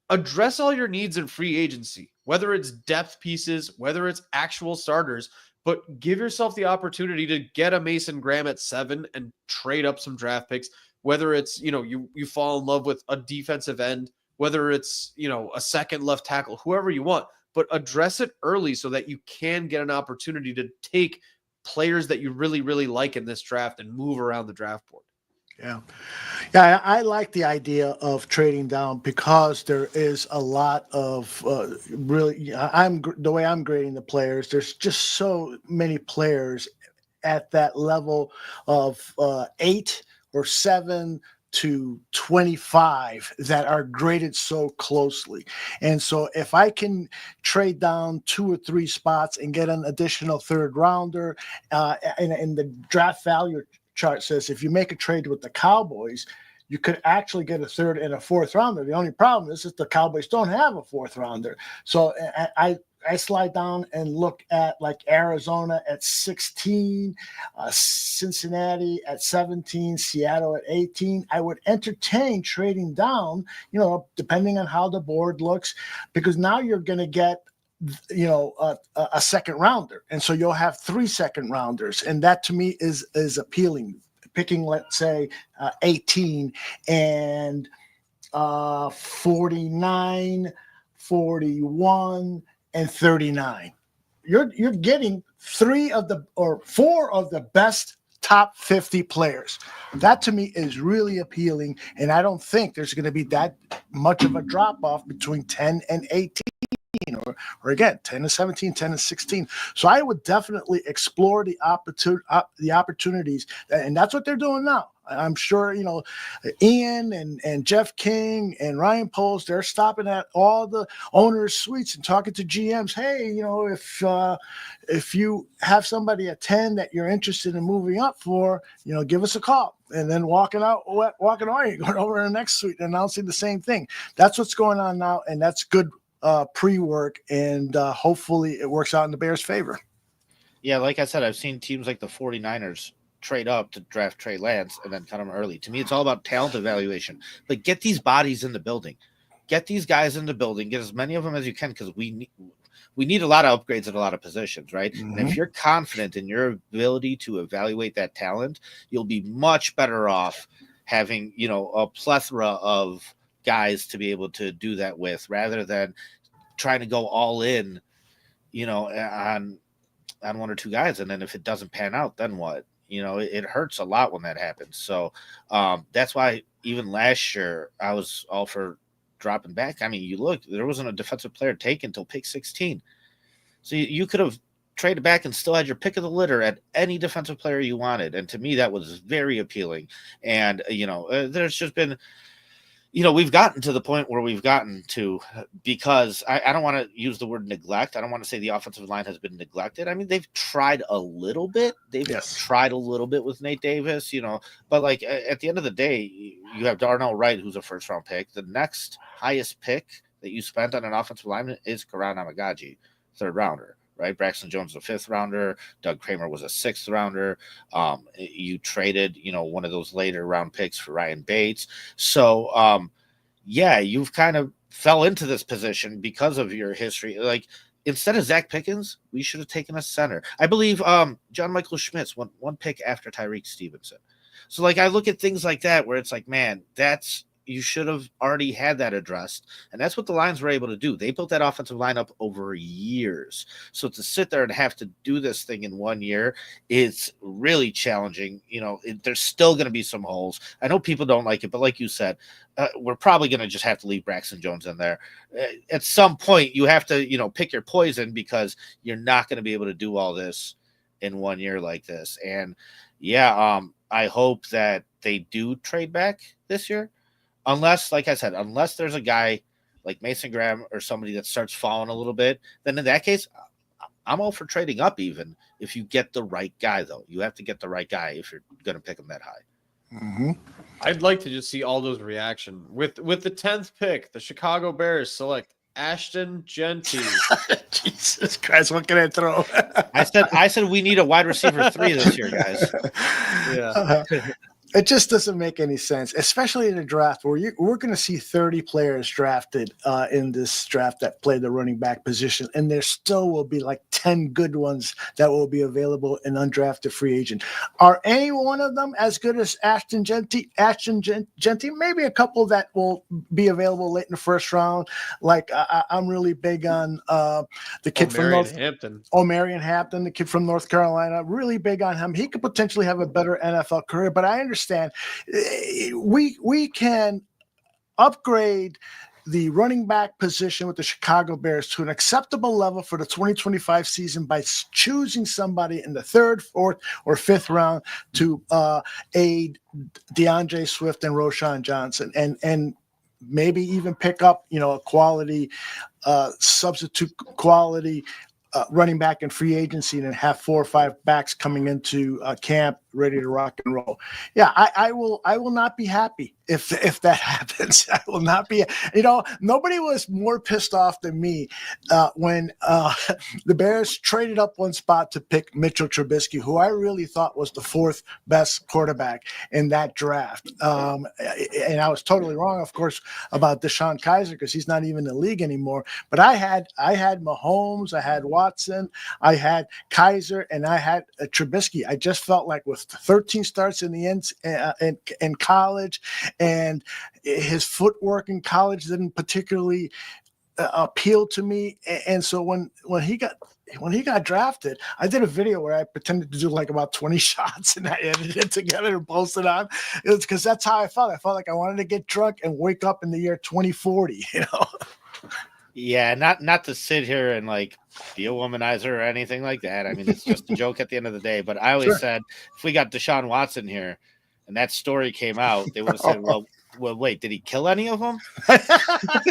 address all your needs in free agency, whether it's depth pieces, whether it's actual starters, but give yourself the opportunity to get a Mason Graham at 7 and trade up some draft picks, whether it's, you fall in love with a defensive end, whether it's, a second left tackle, whoever you want, but address it early so that you can get an opportunity to take players that you really, really like in this draft and move around the draft board.
Yeah. Yeah, I like the idea of trading down because there is a lot of the way I'm grading the players, there's just so many players at that level of 8 or 7 to 25 that are graded so closely. And so if I can trade down 2 or 3 spots and get an additional third rounder, and the draft value chart says if you make a trade with the Cowboys, you could actually get a third and a fourth rounder. The only problem is that the Cowboys don't have a fourth rounder. So I slide down and look at like Arizona at 16, Cincinnati at 17, Seattle at 18. I would entertain trading down, depending on how the board looks, because now you're going to get a second rounder. And so you'll have 3 second rounders. And that to me is appealing. Picking, let's say, 18 and 49, 41, and 39. You're getting 4 of the best top 50 players. That to me is really appealing. And I don't think there's going to be that much of a drop off between 10 and 18. Or again, 10 to 17, 10 to 16. So I would definitely explore the opportunities, and that's what they're doing now. I'm sure, Ian and Jeff King and Ryan Poles, they're stopping at all the owners' suites and talking to GMs. Hey, if you have somebody at 10 that you're interested in moving up for, give us a call. And then walking away, going over to the next suite and announcing the same thing. That's what's going on now, and that's good pre-work, and hopefully it works out in the Bears' favor.
Yeah, like I said, I've seen teams like the 49ers trade up to draft Trey Lance and then cut him early. To me, it's all about talent evaluation. But get these bodies in the building. Get these guys in the building. Get as many of them as you can, because we need a lot of upgrades at a lot of positions, right?
Mm-hmm.
And if you're confident in your ability to evaluate that talent, you'll be much better off having, a plethora of guys to be able to do that with, rather than trying to go all in, on 1 or 2 guys. And then if it doesn't pan out, then what? It hurts a lot when that happens. So that's why even last year I was all for dropping back. I mean, you look, there wasn't a defensive player taken until pick 16. So you could have traded back and still had your pick of the litter at any defensive player you wanted. And to me, that was very appealing. And, there's just been, we've gotten to the point where we've gotten to, because I don't want to use the word neglect. I don't want to say the offensive line has been neglected. I mean, they've tried a little bit. They've tried a little bit with Nate Davis, but like at the end of the day, you have Darnell Wright, who's a first-round pick. The next highest pick that you spent on an offensive lineman is Karan Amagaji, 3rd rounder. Right, Braxton Jones was a 5th rounder. Doug Kramer was a 6th rounder. You traded, one of those later round picks for Ryan Bates. So, you've kind of fell into this position because of your history. Like, instead of Zach Pickens, we should have taken a center. I believe John Michael Schmitz went 1 pick after Tyreek Stevenson. So, like, I look at things like that where it's like, man, you should have already had that addressed. And that's what the Lions were able to do. They built that offensive line up over years. So to sit there and have to do this thing in 1 year, it's really challenging. There's still going to be some holes. I know people don't like it, but like you said, we're probably going to just have to leave Braxton Jones in there. At some point, you have to, pick your poison, because you're not going to be able to do all this in 1 year like this. And I hope that they do trade back this year. Unless, like I said, unless there's a guy like Mason Graham or somebody that starts falling a little bit, then in that case, I'm all for trading up, even if you get the right guy, though. You have to get the right guy if you're going to pick him that high.
Mm-hmm.
I'd like to just see Aldo's reaction with the 10th pick. The Chicago Bears select Ashton Genty.
Jesus Christ, what can I throw?
I said we need a wide receiver 3 this year, guys.
Yeah.
It just doesn't make any sense, especially in a draft where we're going to see 30 players drafted in this draft that play the running back position, and there still will be like 10 good ones that will be available in undrafted free agent. Are any one of them as good as Ashton Genty? Maybe a couple that will be available late in the first round. Like I'm really big on the kid from
Hampton.
Marion Hampton, the kid from North Carolina, really big on him. He could potentially have a better NFL career, but I understand we can upgrade the running back position with the Chicago Bears to an acceptable level for the 2025 season by choosing somebody in the 3rd, 4th, or 5th round to aid DeAndre Swift and Roschon Johnson, and maybe even pick up, a quality substitute quality running back in free agency and have 4 or 5 backs coming into camp ready to rock and roll. Yeah, I will not be happy if that happens. I will not be. Nobody was more pissed off than me when the Bears traded up one spot to pick Mitchell Trubisky, who I really thought was the 4th best quarterback in that draft. And I was totally wrong, of course, about Deshaun Kaiser because he's not even in the league anymore. But I had Mahomes, I had Watson, I had Kaiser, and I had Trubisky. I just felt like with 13 starts in the end in college, and his footwork in college didn't particularly appeal to me. And so when he got drafted, I did a video where I pretended to do like about 20 shots and I edited it together and posted on. It's because that's how I felt. I felt like I wanted to get drunk and wake up in the year 2040.
Yeah, not to sit here and like be a womanizer or anything like that. I mean, it's just a joke at the end of the day. But I always said if we got Deshaun Watson here and that story came out, they would have said, well, wait, did he kill any of them?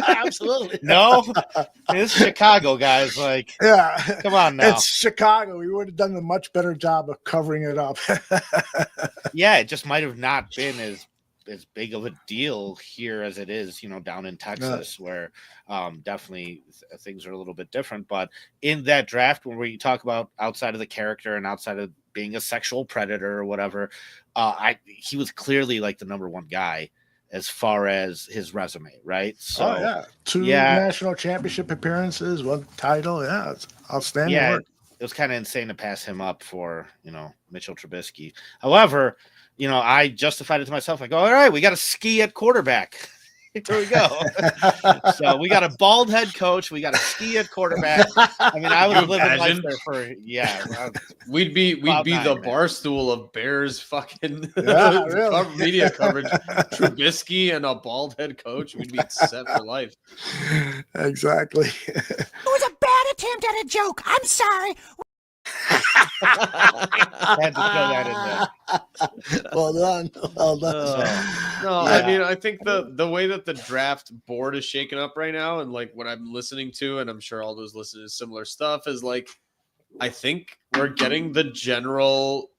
Absolutely.
No. I mean, this is Chicago, guys. Like,
yeah,
come on now.
It's Chicago. We would have done a much better job of covering it up.
Yeah, it just might have not been as big of a deal here as it is, down in Texas, where definitely things are a little bit different. But in that draft, when we talk about outside of the character and outside of being a sexual predator or whatever, he was clearly like the number 1 guy as far as his resume, right? So,
2 national championship appearances, 1 title. Yeah, it's outstanding work.
It was kind of insane to pass him up for, Mitchell Trubisky. However, I justified it to myself. I go, all right, we got to ski at quarterback. Here we go. So we got a bald head coach. We got a ski at quarterback. I mean, I was living life there for
We'd be the Barstool of Bears fucking media coverage. Trubisky and a bald head coach. We'd be set for life.
Exactly.
It was a bad attempt at a joke. I'm sorry.
Had to throw that in there.
Well done.
I mean, I think the way that the draft board is shaken up right now, and like what I'm listening to, and I'm sure all those listening to similar stuff, is like I think we're getting the general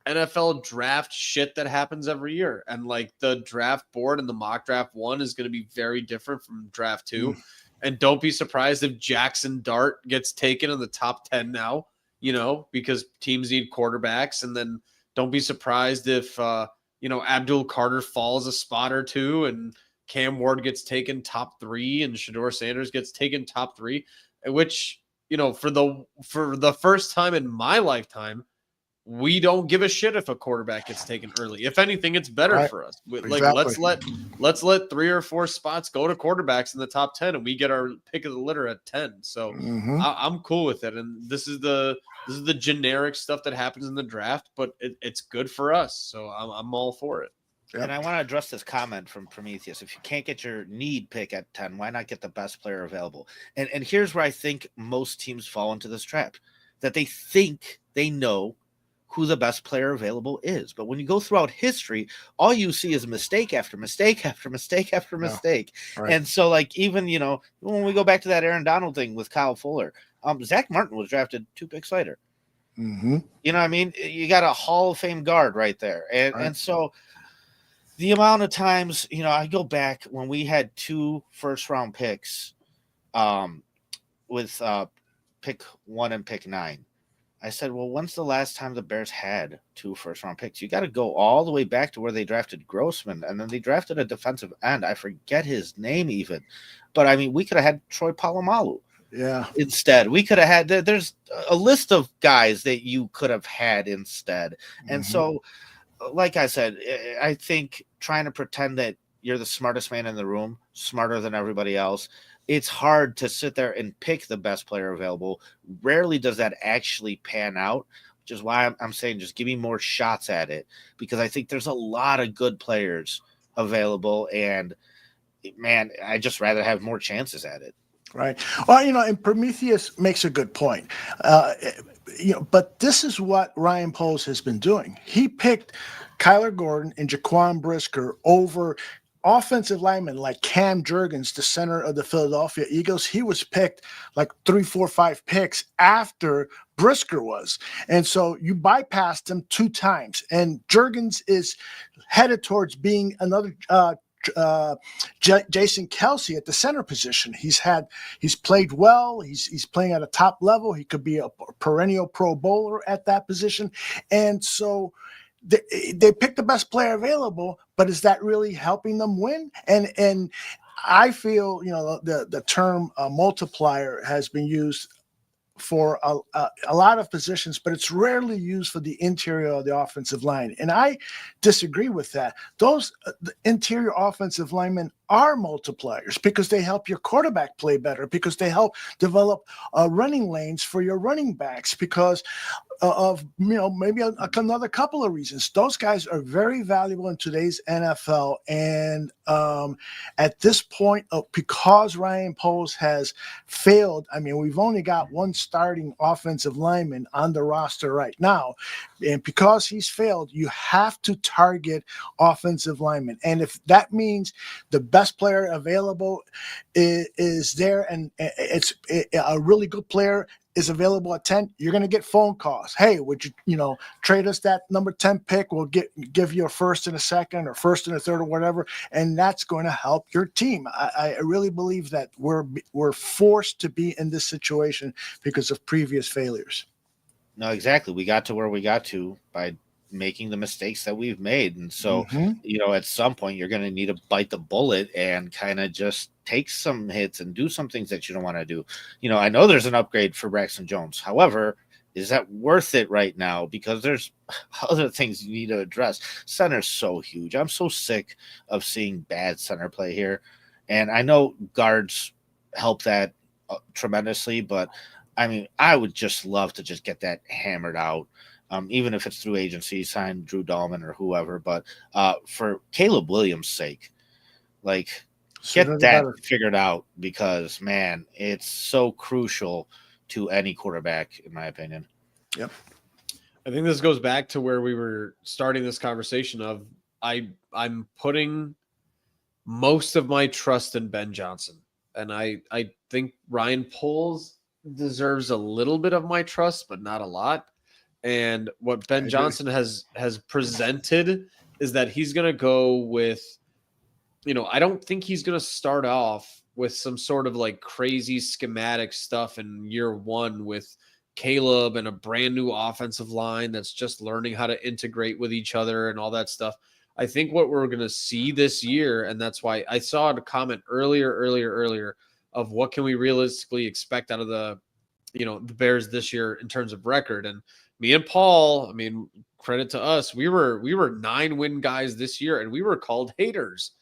NFL draft shit that happens every year, and like the draft board and the mock draft 1 is going to be very different from draft 2. And don't be surprised if Jackson Dart gets taken in the top 10 now. Because teams need quarterbacks. And then don't be surprised if, Abdul Carter falls a spot or 2 and Cam Ward gets taken top 3 and Shedeur Sanders gets taken top 3, which, for the first time in my lifetime, we don't give a shit if a quarterback gets taken early. If anything, it's better for us. Like, let's let 3 or 4 spots go to quarterbacks in the top 10 and we get our pick of the litter at 10. So I'm cool with it. And this is the generic stuff that happens in the draft, but it's good for us. So I'm all for it.
Yep.
And I want to address this comment from Prometheus. If you can't get your need pick at 10, why not get the best player available? And here's where I think most teams fall into this trap, that they think they know who the best player available is. But when you go throughout history, all you see is mistake after mistake after mistake after mistake. Right. And so, like, even, when we go back to that Aaron Donald thing with Kyle Fuller, Zach Martin was drafted 2 picks later.
Mm-hmm.
You know what I mean? You got a Hall of Fame guard right there. And so The amount of times, I go back when we had 2 first-round picks, um, with pick 1 and pick 9. I said, well, when's the last time the Bears had 2 first-round picks? You got to go all the way back to where they drafted Grossman, and then they drafted a defensive end. I forget his name even, but I mean, we could have had Troy Polamalu.
Yeah.
Instead, we could have had. There's a list of guys that you could have had instead, and
Mhm.
so, like I said, I think trying to pretend that you're the smartest man in the room, smarter than everybody else, it's hard to sit there and pick the best player available. Rarely does that actually pan out, which is why I'm saying just give me more shots at it, because I think there's a lot of good players available, and man, I just rather have more chances at it.
Right. Well, and Prometheus makes a good point. But this is what Ryan Poles has been doing. He picked Kyler Gordon and Jaquan Brisker over offensive linemen like Cam Jurgens, the center of the Philadelphia Eagles. He was picked like 3, 4, 5 picks after Brisker was. And so you bypassed him 2 times. And Jurgens is headed towards being another Jason Kelsey at the center position. He's played well. He's playing at a top level. He could be a perennial Pro Bowler at that position. And so they picked the best player available, but is that really helping them win? And I feel the term multiplier has been used for a lot of positions, but it's rarely used for the interior of the offensive line. And I disagree with that. Those the interior offensive linemen are multipliers because they help your quarterback play better, because they help develop running lanes for your running backs, because of maybe another couple of reasons. Those guys are very valuable in today's NFL, and at this point, because Ryan Poles has failed, I mean, we've only got one starting offensive lineman on the roster right now, and because he's failed, you have to target offensive linemen. And if that means the best player available is there, and it's a really good player is available at 10, you're going to get phone calls. Hey, would you, trade us that number 10 pick? We'll give you a first and a second, or first and a third, or whatever. And that's going to help your team. I really believe that we're forced to be in this situation because of previous failures.
No, exactly. We got to where we got to by making the mistakes that we've made. And so, at some point you're going to need to bite the bullet and kind of just take some hits and do some things that you don't want to do. I know there's an upgrade for Braxton Jones. However, is that worth it right now? Because there's other things you need to address. Center's so huge. I'm so sick of seeing bad center play here. And I know guards help that tremendously, but I mean, I would just love to just get that hammered out. Even if it's through agency, sign Drew Dahlman or whoever. But for Caleb Williams' sake, get that figured out, because, man, it's so crucial to any quarterback, in my opinion.
Yep.
I think this goes back to where we were starting this conversation of I'm putting most of my trust in Ben Johnson. And I think Ryan Poles deserves a little bit of my trust, but not a lot. And what Ben Johnson has presented is that he's going to go with, I don't think he's going to start off with some sort of crazy schematic stuff in year one with Caleb and a brand new offensive line that's just learning how to integrate with each other and all that stuff. I think what we're going to see this year, and that's why I saw a comment earlier of what can we realistically expect out of the Bears this year in terms of record. And me and Paul, I mean, credit to us, we were 9-win guys this year, and we were called haters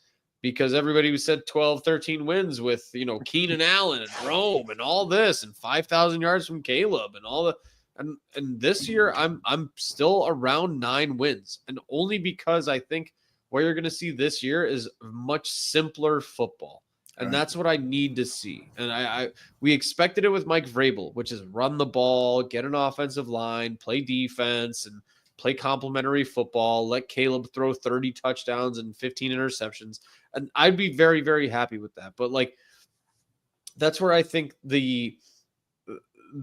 because everybody said 12, 13 wins with, Keenan Allen and Rome and all this and 5,000 yards from Caleb and all the, and this year I'm still around 9 wins, and only because I think what you're going to see this year is much simpler football. And that's what I need to see. And we expected it with Mike Vrabel, which is run the ball, get an offensive line, play defense, and play complementary football, let Caleb throw 30 touchdowns and 15 interceptions. And I'd be very, very happy with that. But that's where I think the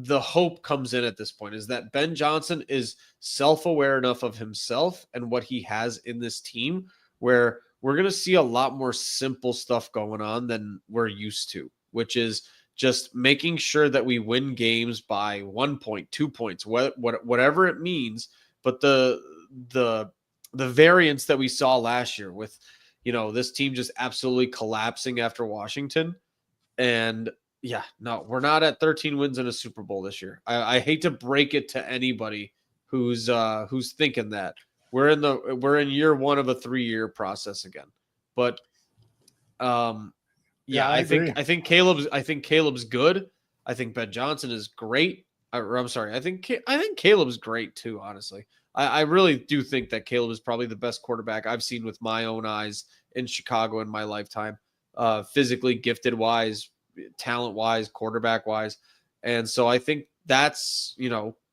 hope comes in at this point, is that Ben Johnson is self-aware enough of himself and what he has in this team, where we're going to see a lot more simple stuff going on than we're used to, which is just making sure that we win games by 1 point, 2 points, whatever it means. But the variance that we saw last year with, this team just absolutely collapsing after Washington. And yeah, no, we're not at 13 wins in a Super Bowl this year. I hate to break it to anybody who's thinking that. We're in year one of a 3-year process again. But I think Caleb's good. I think Ben Johnson is great. I'm sorry. I think Caleb's great too, honestly. I really do think that Caleb is probably the best quarterback I've seen with my own eyes in Chicago in my lifetime. Physically gifted wise, talent wise, quarterback wise. And so I think that's,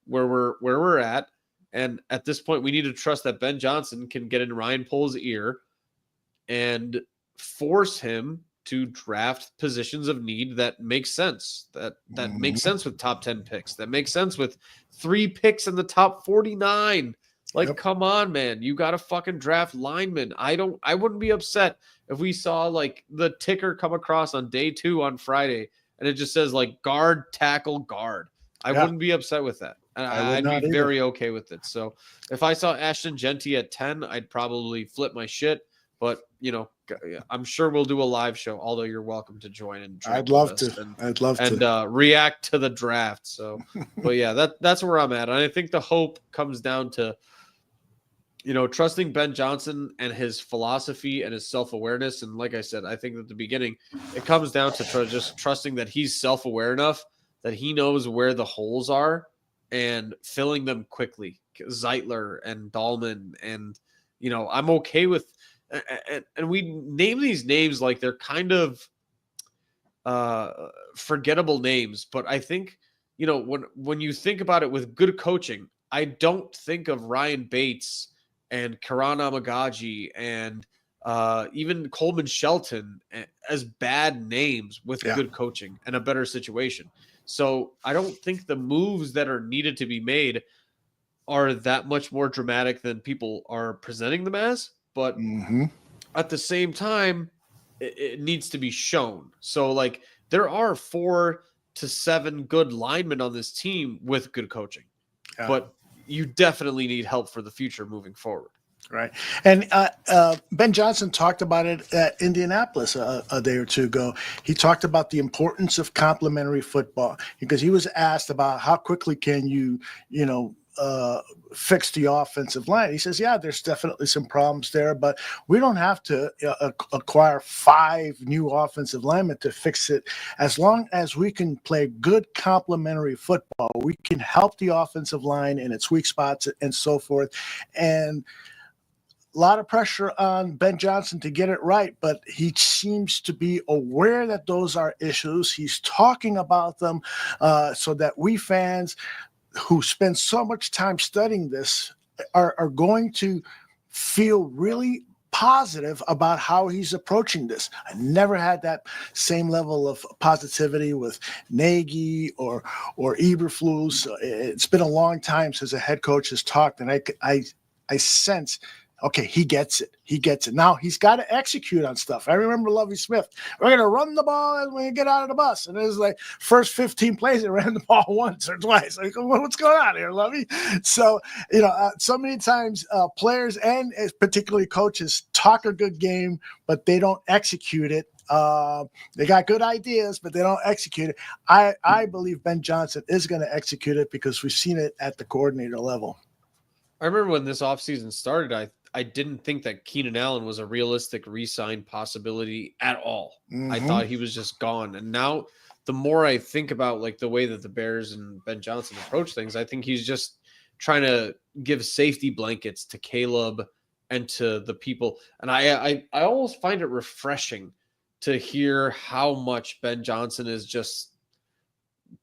where we're at. And at this point, we need to trust that Ben Johnson can get in Ryan Pohl's ear and force him to draft positions of need that make sense, that makes sense with top 10 picks, that makes sense with 3 picks in the top 49. Like, Come on, man, you got to fucking draft linemen. I wouldn't be upset if we saw like the ticker come across on day 2 on Friday and it just says like guard, tackle, guard. I wouldn't be upset with that. I'd be very okay with it. So if I saw Ashton Genty at 10, I'd probably flip my shit. But, I'm sure we'll do a live show, although you're welcome to join. And
I'd love to.
And react to the draft. So, but yeah, that's where I'm at. And I think the hope comes down to, trusting Ben Johnson and his philosophy and his self-awareness. And like I said, I think at the beginning, it comes down to just trusting that he's self-aware enough that he knows where the holes are and filling them quickly. Zeitler and Dahlman. And, I'm okay with, and we name these names like they're kind of forgettable names. But I think, when you think about it with good coaching, I don't think of Ryan Bates and Karan Amagaji and even Coleman Shelton as bad names with good coaching and a better situation. So I don't think the moves that are needed to be made are that much more dramatic than people are presenting them as. But at the same time, it needs to be shown. So like there are 4 to 7 good linemen on this team with good coaching, but you definitely need help for the future moving forward.
Right. And Ben Johnson talked about it at Indianapolis a day or 2 ago. He talked about the importance of complementary football because he was asked about how quickly can you, fix the offensive line. He says, yeah, there's definitely some problems there, but we don't have to acquire 5 new offensive linemen to fix it. As long as we can play good complementary football, we can help the offensive line in its weak spots and so forth. And a lot of pressure on Ben Johnson to get it right, but he seems to be aware that those are issues. He's talking about them so that we fans who spend so much time studying this are going to feel really positive about how he's approaching this. I never had that same level of positivity with Nagy or Eberflus. It's been a long time since a head coach has talked, and I sense, okay, he gets it. He gets it. Now he's got to execute on stuff. I remember Lovie Smith. We're going to run the ball when we get out of the bus. And it was like first 15 plays, they ran the ball once or twice. Like, what's going on here, Lovie? So, so many times players and particularly coaches talk a good game, but they don't execute it. They got good ideas, but they don't execute it. I believe Ben Johnson is going to execute it because we've seen it at the coordinator level.
I remember when this offseason started, I didn't think that Keenan Allen was a realistic re-sign possibility at all. I thought he was just gone. And now the more I think about like the way that the Bears and Ben Johnson approach things, I think he's just trying to give safety blankets to Caleb and to the people. And I almost find it refreshing to hear how much Ben Johnson is just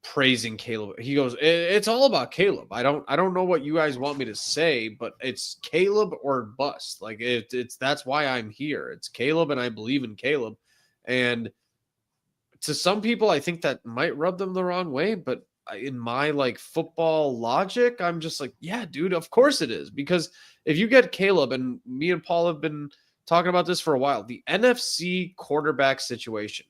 praising Caleb. He goes, it's all about Caleb. I don't know what you guys want me to say, but it's Caleb or bust. Like it's that's why I'm here. It's Caleb, and I believe in Caleb. And to some people, I think that might rub them the wrong way, but in my like football logic, I'm just like, yeah, dude, of course it is. Because if you get Caleb, and me and Paul have been talking about this for a while. The NFC quarterback situation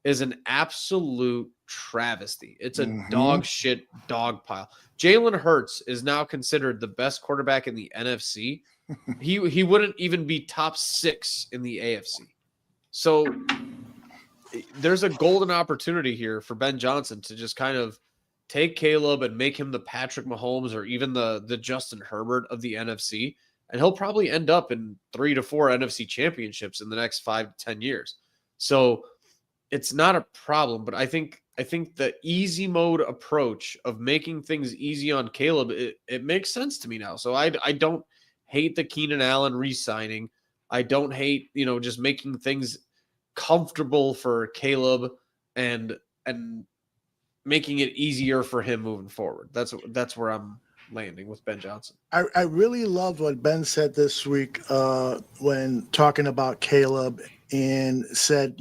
is an absolute travesty. It's a dog shit dog pile. Jalen Hurts is now considered the best quarterback in the NFC. He wouldn't even be top 6 in the AFC. So there's a golden opportunity here for Ben Johnson to just kind of take Caleb and make him the Patrick Mahomes or even the Justin Herbert of the NFC. And he'll probably end up in 3 to 4 NFC championships in the next 5 to 10 years. So it's not a problem, but I think the easy mode approach of making things easy on Caleb, it makes sense to me now. So I don't hate the Keenan Allen re-signing. I don't hate, just making things comfortable for Caleb and making it easier for him moving forward. That's where I'm landing with Ben Johnson.
I really loved what Ben said this week when talking about Caleb, and said,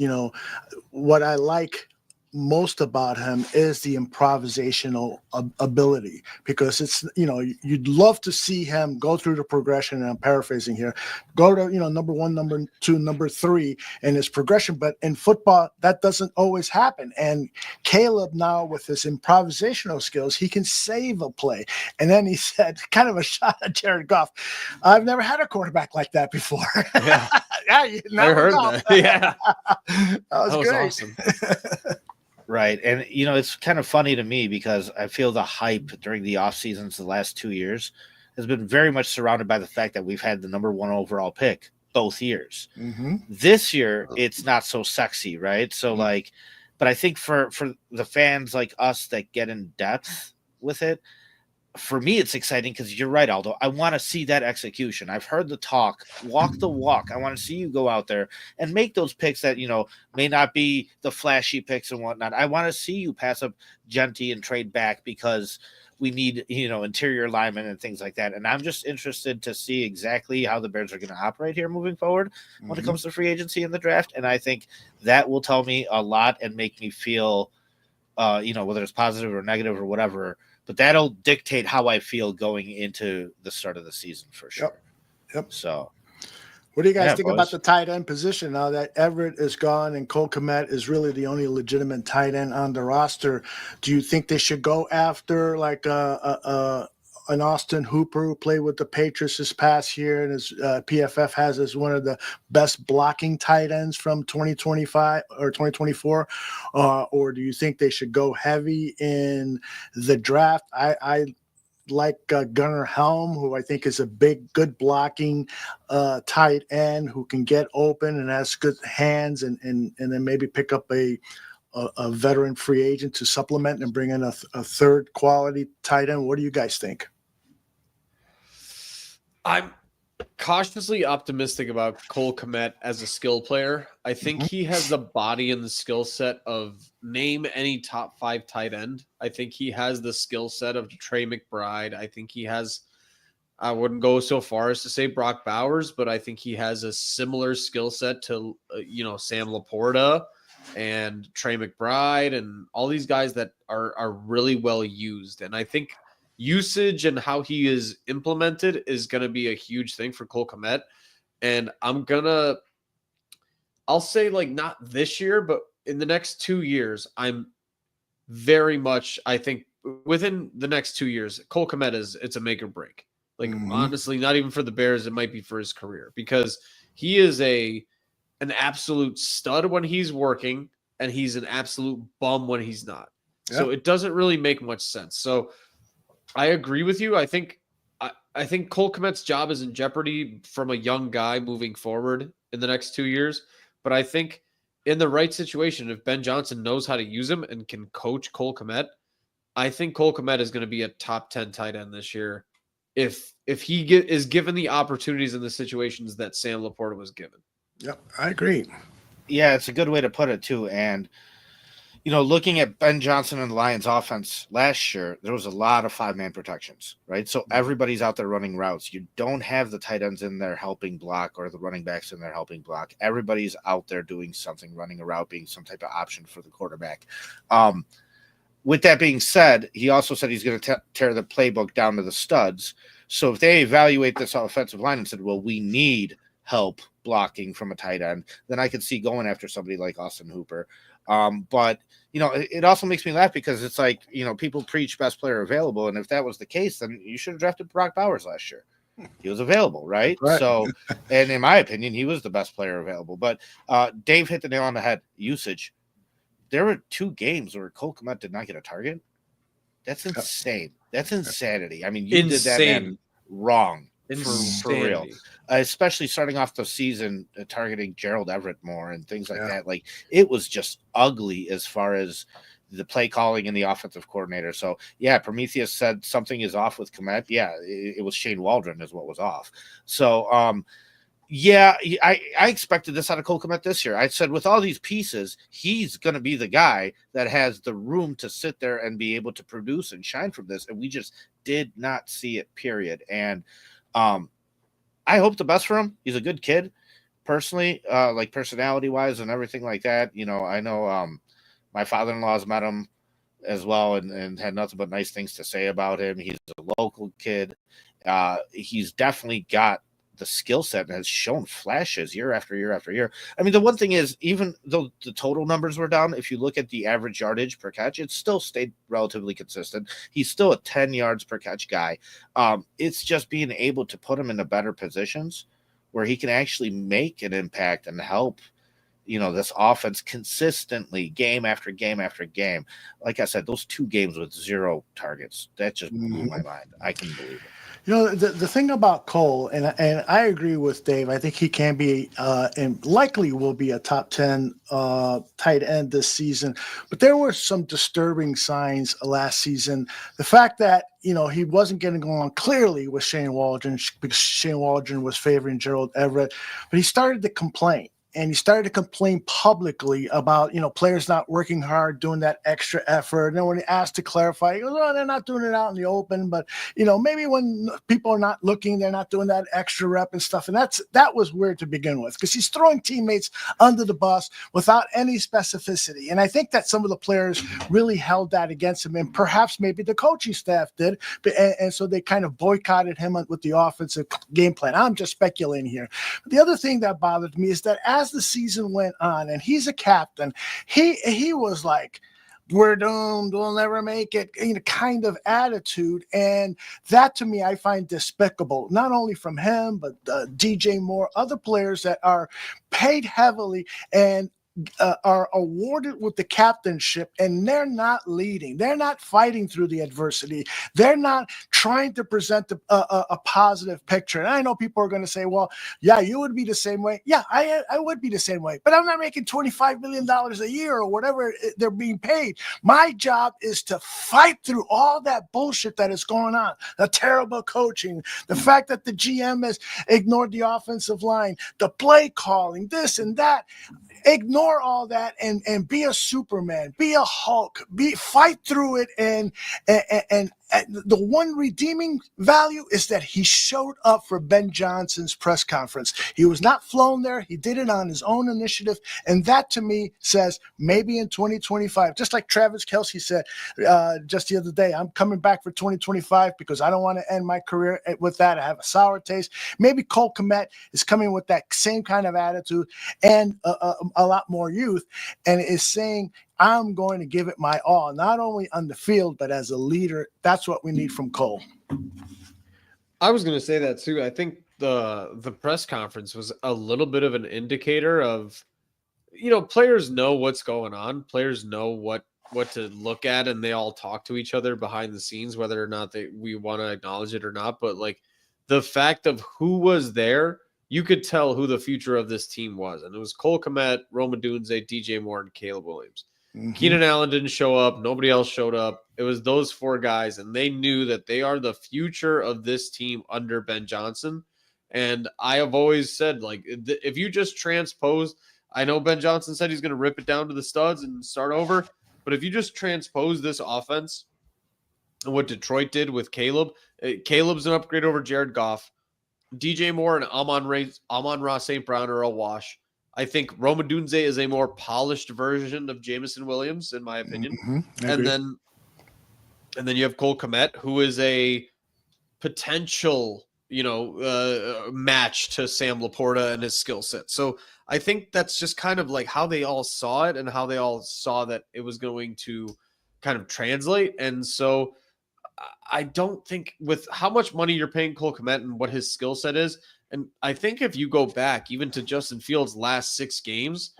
what I like most about him is the improvisational ability, because it's, you'd love to see him go through the progression, and I'm paraphrasing here, go to, number 1, number 2, number 3 in his progression. But in football, that doesn't always happen. And Caleb now, with his improvisational skills, he can save a play. And then he said, kind of a shot at Jared Goff, I've never had a quarterback like that before.
Yeah,
I
heard that. Yeah.
That was great.
Awesome.
Right. And, it's kind of funny to me because I feel the hype during the off seasons the last 2 years has been very much surrounded by the fact that we've had the number 1 overall pick both years. This year, it's not so sexy, right? So but I think for the fans like us that get in depth with it, for me, it's exciting because you're right, Aldo. I want to see that execution. I've heard the talk, walk the walk. I want to see you go out there and make those picks that, may not be the flashy picks and whatnot. I want to see you pass up Genty and trade back because we need, interior linemen and things like that. And I'm just interested to see exactly how the Bears are going to operate here moving forward when it comes to free agency in the draft. And I think that will tell me a lot and make me feel, whether it's positive or negative or whatever, but that'll dictate how I feel going into the start of the season for sure.
Yep.
So
what do you guys think
boys.
about the tight end position now that Everett is gone and Cole Kmet is really the only legitimate tight end on the roster? Do you think they should go after like an Austin Hooper who played with the Patriots this past year and is PFF has as one of the best blocking tight ends from 2025 or 2024? Or do you think they should go heavy in the draft? I like Gunnar Helm, who I think is a good blocking tight end who can get open and has good hands, and then maybe pick up a veteran free agent to supplement and bring in a third quality tight end. What do you guys think?
I'm cautiously optimistic about Cole Kmet as a skill player. I think he has the body and the skill set of name any top 5 tight end. I think he has the skill set of Trey McBride. I think he has, I wouldn't go so far as to say Brock Bowers, but I think he has a similar skill set to, Sam Laporta and Trey McBride and all these guys that are really well used. And I think usage and how he is implemented is going to be a huge thing for Cole Kmet. And I'll say not this year, but in the next 2 years, I'm very much, I think within the next 2 years, Cole Kmet it's a make or break. Honestly, not even for the Bears, it might be for his career, because he is an absolute stud when he's working and he's an absolute bum when he's not. Yeah. So it doesn't really make much sense. So I agree with you. I think Cole Kmet's job is in jeopardy from a young guy moving forward in the next 2 years. But I think in the right situation, if Ben Johnson knows how to use him and can coach Cole Kmet, I think Cole Kmet is going to be a top 10 tight end this year if he is given the opportunities in the situations that Sam Laporta was given.
Yep, I agree.
Yeah, it's a good way to put it too. And looking at Ben Johnson and the Lions offense last year, there was a lot of 5-man protections, right? So everybody's out there running routes. You don't have the tight ends in there helping block or the running backs in there helping block. Everybody's out there doing something, running a route, being some type of option for the quarterback. With that being said, he also said he's going to tear the playbook down to the studs. So if they evaluate this offensive line and said, well, we need help blocking from a tight end, then I could see going after somebody like Austin Hooper. But it also makes me laugh because it's like, people preach best player available. And if that was the case, then you should have drafted Brock Bowers last year. He was available, right?
Right.
So, and in my opinion, he was the best player available. But Dave hit the nail on the head. Usage. There were 2 games where Cole Kmet did not get a target. That's insane. That's insanity. I mean, you did that man wrong for real. Especially starting off the season targeting Gerald Everett more and things like that. Like, it was just ugly as far as the play calling and the offensive coordinator. So, Prometheus said something is off with Kmet. Yeah, it was Shane Waldron is what was off. So, I expected this out of Cole Kmet this year. I said with all these pieces, he's going to be the guy that has the room to sit there and be able to produce and shine from this. And we just did not see it, period. And I hope the best for him. He's a good kid, personally, like personality-wise and everything like that. I know my father-in-law's met him as well and had nothing but nice things to say about him. He's a local kid. He's definitely got the skill set and has shown flashes year after year after year. I mean, the one thing is, even though the total numbers were down, if you look at the average yardage per catch, it still stayed relatively consistent. He's still a 10 yards per catch guy. It's just being able to put him into better positions where he can actually make an impact and help this offense consistently game after game after game. Like I said, those 2 games with 0 targets, that just blew my mind. I couldn't believe it.
The thing about Cole, and I agree with Dave, I think he can be and likely will be a top 10 tight end this season. But there were some disturbing signs last season. The fact that, he wasn't getting along clearly with Shane Waldron because Shane Waldron was favoring Gerald Everett, but he started to complain. And he started to complain publicly about, players not working hard, doing that extra effort. And then when he asked to clarify, he goes, "Oh, they're not doing it out in the open, but maybe when people are not looking, they're not doing that extra rep and stuff." And that was weird to begin with because he's throwing teammates under the bus without any specificity. And I think that some of the players really held that against him, and perhaps maybe the coaching staff did, and so they kind of boycotted him with the offensive game plan. I'm just speculating here. But the other thing that bothered me is that as the season went on, and he's a captain, he was like, "We're doomed, we'll never make it," kind of attitude. And that, to me, I find despicable, not only from him, but DJ Moore, other players that are paid heavily and are awarded with the captainship, and they're not leading. They're not fighting through the adversity. They're not trying to present a positive picture. And I know people are going to say, "Well, yeah, you would be the same way." Yeah, I would be the same way, but I'm not making $25 million a year or whatever they're being paid. My job is to fight through all that bullshit that is going on, the terrible coaching, the fact that the GM has ignored the offensive line, the play calling, this and that. Ignore all that and be a Superman, be a Hulk, fight through it. And the one redeeming value is that he showed up for Ben Johnson's press conference. He was not flown there. He did it on his own initiative. And that, to me, says maybe in 2025, just like Travis Kelce said just the other day, "I'm coming back for 2025 because I don't want to end my career with that. I have a sour taste." Maybe Cole Kmet is coming with that same kind of attitude and a lot more youth, and is saying, "I'm going to give it my all, not only on the field, but as a leader." That's what we need from Cole.
I was going to say that too. I think the press conference was a little bit of an indicator of, players know what's going on. Players know what to look at, and they all talk to each other behind the scenes, whether or not we want to acknowledge it or not. But like the fact of who was there, you could tell who the future of this team was. And it was Cole Kmet, Odunze, DJ Moore, and Caleb Williams. Mm-hmm. Keenan Allen didn't show up. Nobody else showed up. It was those 4 guys, and they knew that they are the future of this team under Ben Johnson. And I have always said, like, if you just transpose, I know Ben Johnson said he's going to rip it down to the studs and start over, but if you just transpose this offense and what Detroit did with Caleb's an upgrade over Jared Goff. DJ Moore and Amon-Ra St. Brown are a wash. I think Odunze is a more polished version of Jameson Williams, in my opinion. Mm-hmm. And then you have Cole Kmet, who is a potential match to Sam Laporta and his skill set. So I think that's just kind of like how they all saw it and how they all saw that it was going to kind of translate. And so I don't think with how much money you're paying Cole Kmet and what his skill set is, and I think if you go back even to Justin Fields' last 6 games,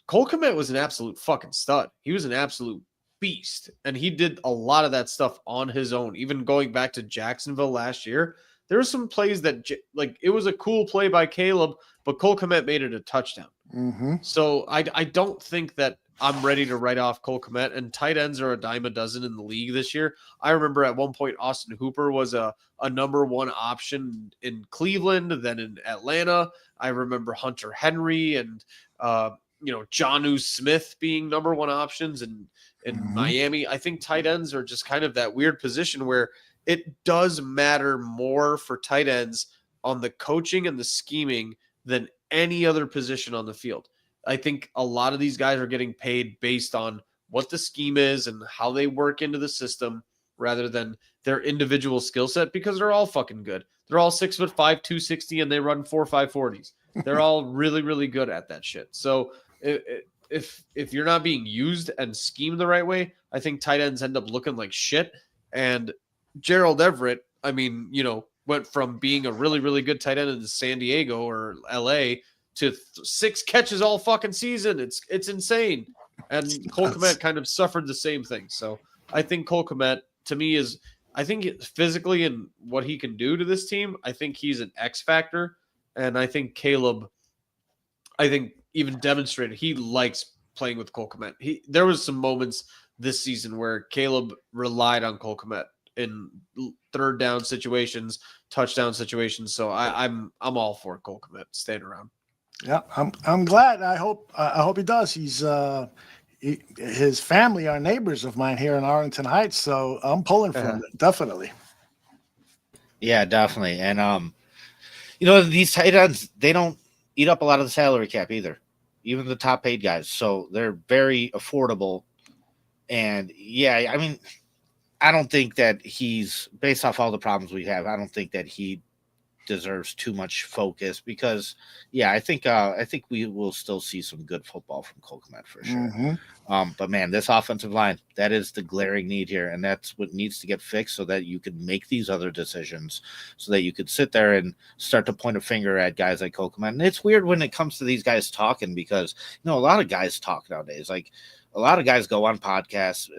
Cole Kmet was an absolute fucking stud. He was an absolute beast, and he did a lot of that stuff on his own. Even going back to Jacksonville last year, there were some plays that like it was a cool play by Caleb, but Cole Kmet made it a touchdown.
Mm-hmm.
So I don't think that I'm ready to write off Cole Kmet, and tight ends are a dime a dozen in the league this year. I remember at one point Austin Hooper was a number 1 option in Cleveland, then in Atlanta. I remember Hunter Henry and Jonnu Smith being number 1 options in Miami. I think tight ends are just kind of that weird position where it does matter more for tight ends on the coaching and the scheming than any other position on the field. I think a lot of these guys are getting paid based on what the scheme is and how they work into the system rather than their individual skill set, because they're all fucking good. They're all 6'5", 260, and they run 4.5 40s. They're all really, really good at that shit. So if you're not being used and schemed the right way, I think tight ends end up looking like shit. And Gerald Everett, I mean, went from being a really, really good tight end in San Diego or LA to 6 catches all fucking season. It's insane. And Cole Kmet kind of suffered the same thing. So I think Cole Kmet, to me, I think physically and what he can do to this team, I think he's an X factor. And I think Caleb, even demonstrated he likes playing with Cole Kmet. There was some moments this season where Caleb relied on Cole Kmet in 3rd down situations, touchdown situations. So I'm all for Cole Kmet staying around.
Yeah, I'm glad. I hope he does. His family are neighbors of mine here in Arlington Heights, so I'm pulling for him, definitely.
Yeah, definitely. And these tight ends, they don't eat up a lot of the salary cap either, even the top paid guys. So they're very affordable. And yeah, I mean, I don't think that he's, based off all the problems we have, I don't think that he deserves too much focus because, yeah, I think we will still see some good football from Cole Kmet for sure.
Mm-hmm.
But man, this offensive line, that is the glaring need here, and that's what needs to get fixed so that you can make these other decisions, so that you could sit there and start to point a finger at guys like Cole Kmet. And it's weird when it comes to these guys talking because a lot of guys talk nowadays. Like a lot of guys go on podcasts,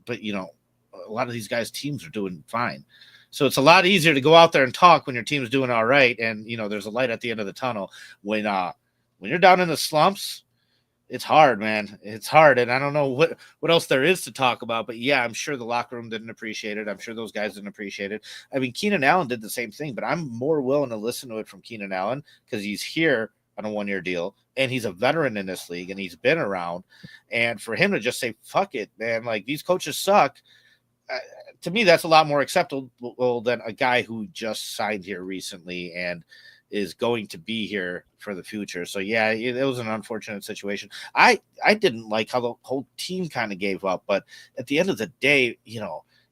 but a lot of these guys' teams are doing fine. So it's a lot easier to go out there and talk when your team's doing all right, and there's a light at the end of the tunnel. When you're down in the slumps, it's hard, man. It's hard, and I don't know what else there is to talk about. But yeah, I'm sure the locker room didn't appreciate it. I'm sure those guys didn't appreciate it. I mean, Keenan Allen did the same thing, but I'm more willing to listen to it from Keenan Allen because he's here on a 1-year deal, and he's a veteran in this league, and he's been around. And for him to just say, "Fuck it, man," like these coaches suck. To me, that's a lot more acceptable than a guy who just signed here recently and is going to be here for the future. So yeah, it was an unfortunate situation. I didn't like how the whole team kind of gave up, but at the end of the day,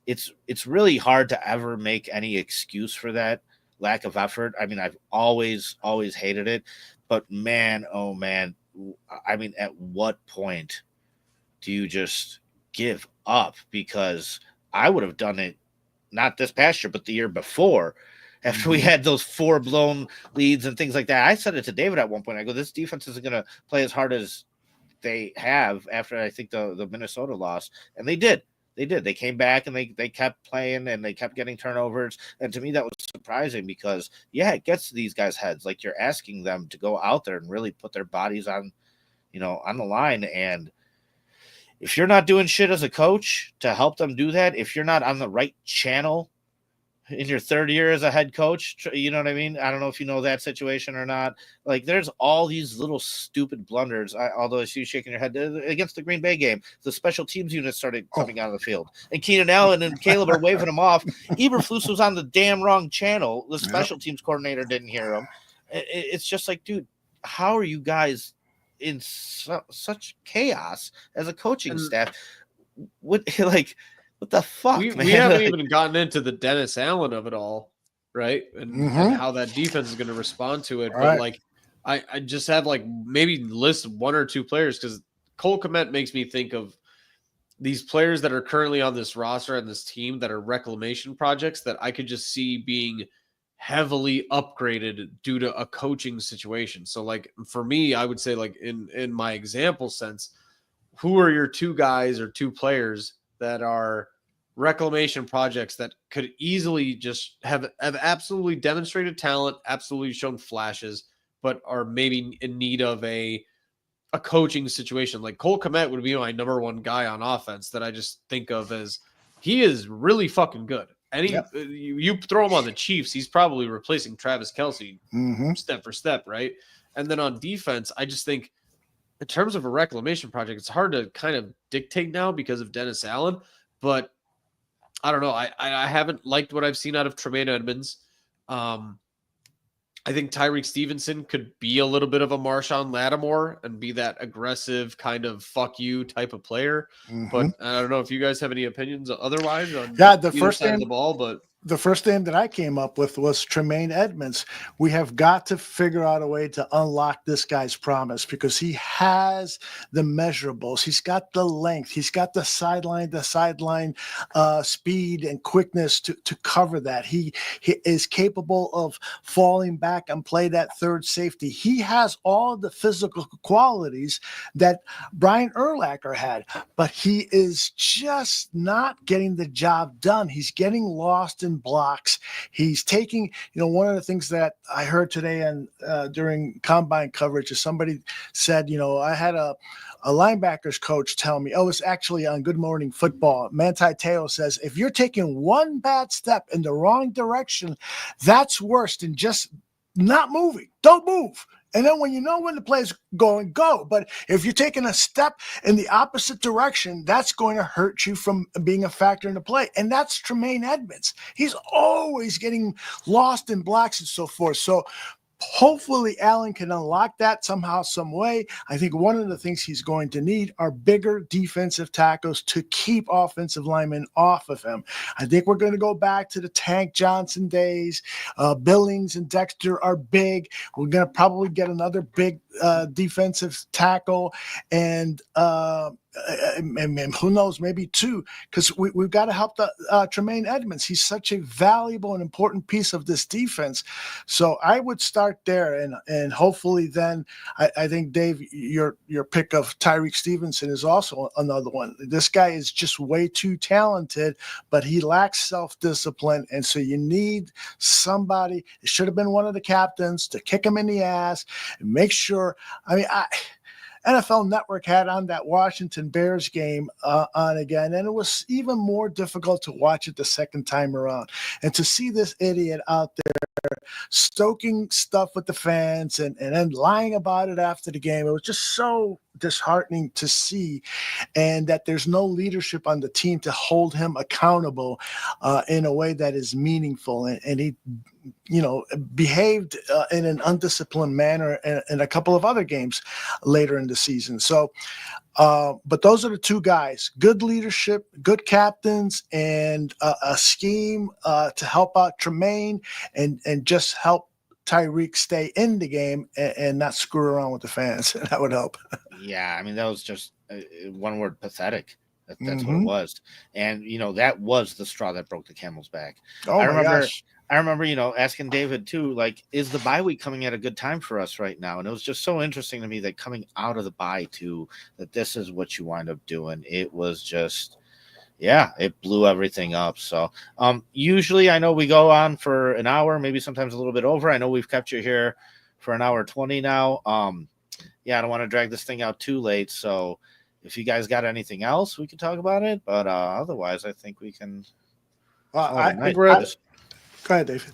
it's really hard to ever make any excuse for that lack of effort. I mean, I've always hated it, but man, oh man, I mean, at what point do you just give up? Because I would have done it not this past year, but the year before, after we had those 4 blown leads and things like that. I said it to David at one point. I go, this defense isn't going to play as hard as they have after I think the Minnesota loss. And they did. They came back and they kept playing and they kept getting turnovers. And to me, that was surprising because, yeah, it gets to these guys' heads. Like you're asking them to go out there and really put their bodies on the line. And if you're not doing shit as a coach to help them do that, if you're not on the right channel in your 3rd year as a head coach, you know what I mean? I don't know if you know that situation or not. Like there's all these little stupid blunders. Although I see you shaking your head against the Green Bay game, the special teams unit started coming out of the field, and Keenan Allen and Caleb are waving them off. Eberflus was on the damn wrong channel. The special teams coordinator didn't hear him. It's just like, dude, how are you guys in such chaos as a coaching staff? What the fuck, man?
We haven't even gotten into the Dennis Allen of it all. right? And
Mhm.
how that defense is going to respond to it.
All
But
right.
like, I just have like maybe list one or two players because Cole Kmet makes me think of these players that are currently on this roster and this team that are reclamation projects that I could just see being heavily upgraded due to a coaching situation. So like for me, I would say like in my example sense, who are your two guys or two players that are reclamation projects that could easily just have absolutely demonstrated talent, absolutely shown flashes, but are maybe in need of a coaching situation? Like Cole Kmet would be my number one guy on offense that I just think of as he is really fucking good. And
Yep.
you throw him on the Chiefs, he's probably replacing Travis Kelce
Mm-hmm.
step for step, right? And then on defense, I just think in terms of a reclamation project, it's hard to kind of dictate now because of Dennis Allen, but I don't know. I haven't liked what I've seen out of Tremaine Edmonds. I think Tyreek Stevenson could be a little bit of a Marshawn Lattimore and be that aggressive kind of fuck you type of player.
Mm-hmm.
But I don't know if you guys have any opinions otherwise on
Yeah, the
either
first
side of
name
the ball, but
the first name that I came up with was Tremaine Edmonds. We have got to figure out a way to unlock this guy's promise because he has the measurables. He's got the length. He's got the sideline speed and quickness to cover that. He is capable of falling back and play that third safety. He has all the physical qualities that Brian Urlacher had, but he is just not getting the job done. He's getting lost in blocks. He's taking, one of the things that I heard today and during combine coverage is somebody said, I had a linebackers coach tell me, it's actually on Good Morning Football. Manti Te'o says, if you're taking one bad step in the wrong direction, that's worse than just not moving. Don't move. And then when you know when the play is going, go. But if you're taking a step in the opposite direction, that's going to hurt you from being a factor in the play. And that's Tremaine Edmonds. He's always getting lost in blocks and so forth. So hopefully Allen can unlock that somehow, some way. I think one of the things he's going to need are bigger defensive tackles to keep offensive linemen off of him. I think we're going to go back to the Tank Johnson days. Billings and Dexter are big. We're going to probably get another big defensive tackle and who knows, maybe two, because we've got to help the Tremaine Edmonds. He's such a valuable and important piece of this defense. So I would start there, and hopefully then I think, Dave, your pick of Tyreek Stevenson is also another one. This guy is just way too talented, but he lacks self-discipline, and so you need somebody. It should have been one of the captains to kick him in the ass and make sure. NFL Network had on that Washington Bears game on again, and it was even more difficult to watch it the second time around. And to see this idiot out there stoking stuff with the fans and then lying about it after the game, it was just so disheartening to see, and that there's no leadership on the team to hold him accountable in a way that is meaningful. And he behaved in an undisciplined manner in a couple of other games later in the season. So, but those are the two guys: good leadership, good captains, and a scheme to help out Tremaine and just help Tyreek stay in the game and not screw around with the fans. That would help.
Yeah, I mean, that was just one word: pathetic. That's what it was. And that was the straw that broke the camel's back.
Oh,
I
my gosh.
I remember, asking David too, like, is the bye week coming at a good time for us right now? And it was just so interesting to me that coming out of the bye too, that this is what you wind up doing. It was just, it blew everything up. So usually I know we go on for an hour, maybe sometimes a little bit over. I know we've kept you here for an hour 20 now. I don't want to drag this thing out too late. So if you guys got anything else, we can talk about it. But otherwise, I think we can.
I
think we're at
Go ahead, David.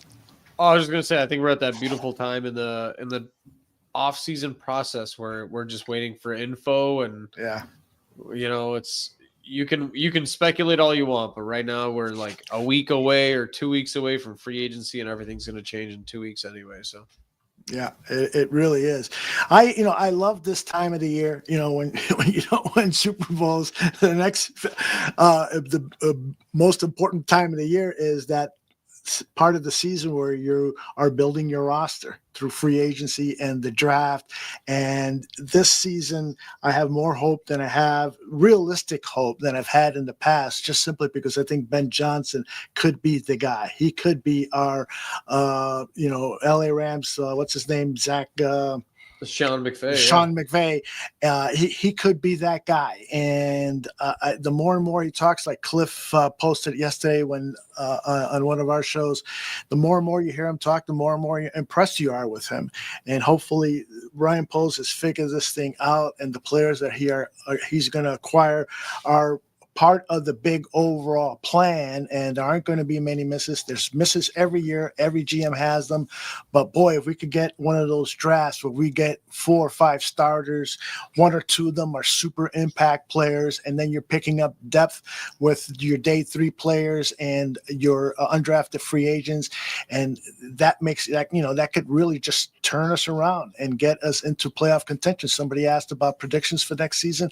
I was just gonna say, I think we're at that beautiful time in the off-season process where we're just waiting for info, and it's you can speculate all you want, but right now we're like a week away or 2 weeks away from free agency, and everything's gonna change in 2 weeks anyway. So.
Yeah, it really is. I love this time of the year. When you don't win Super Bowls, the next the most important time of the year is that part of the season where you are building your roster through free agency and the draft. And this season, I have more hope than I have realistic hope than I've had in the past, just simply because I think Ben Johnson could be the guy. He could be our, LA Rams. What's his name? Zach.
Sean McVay.
Sean McVay, he could be that guy. And the more and more he talks, like Cliff posted yesterday when on one of our shows, the more and more you hear him talk, the more and more impressed you are with him. And hopefully Ryan Poles has figured this thing out, and the players that he's going to acquire are part of the big overall plan, and there aren't going to be many misses. There's misses every year. Every GM has them. But boy, if we could get one of those drafts where we get 4 or 5 starters, 1 or 2 of them are super impact players, and then you're picking up depth with your day 3 players and your undrafted free agents, and that makes that could really just turn us around and get us into playoff contention. Somebody asked about predictions for next season.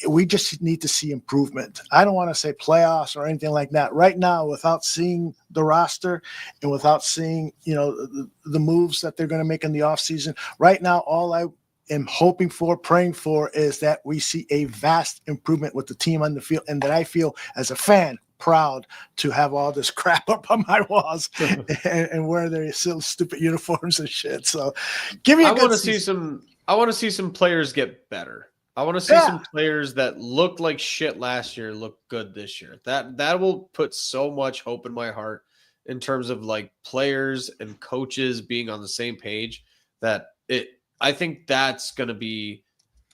We just need to see improvement. I don't want to say playoffs or anything like that right now without seeing the roster and without seeing, the moves that they're going to make in the offseason. Right now, all I am hoping for, praying for, is that we see a vast improvement with the team on the field, and that I feel as a fan proud to have all this crap up on my walls and wear their stupid uniforms and shit. So give me a good season.
I want to see some players get better. I want to see some players that looked like shit last year look good this year. That will put so much hope in my heart in terms of like players and coaches being on the same page. I think that's going to be.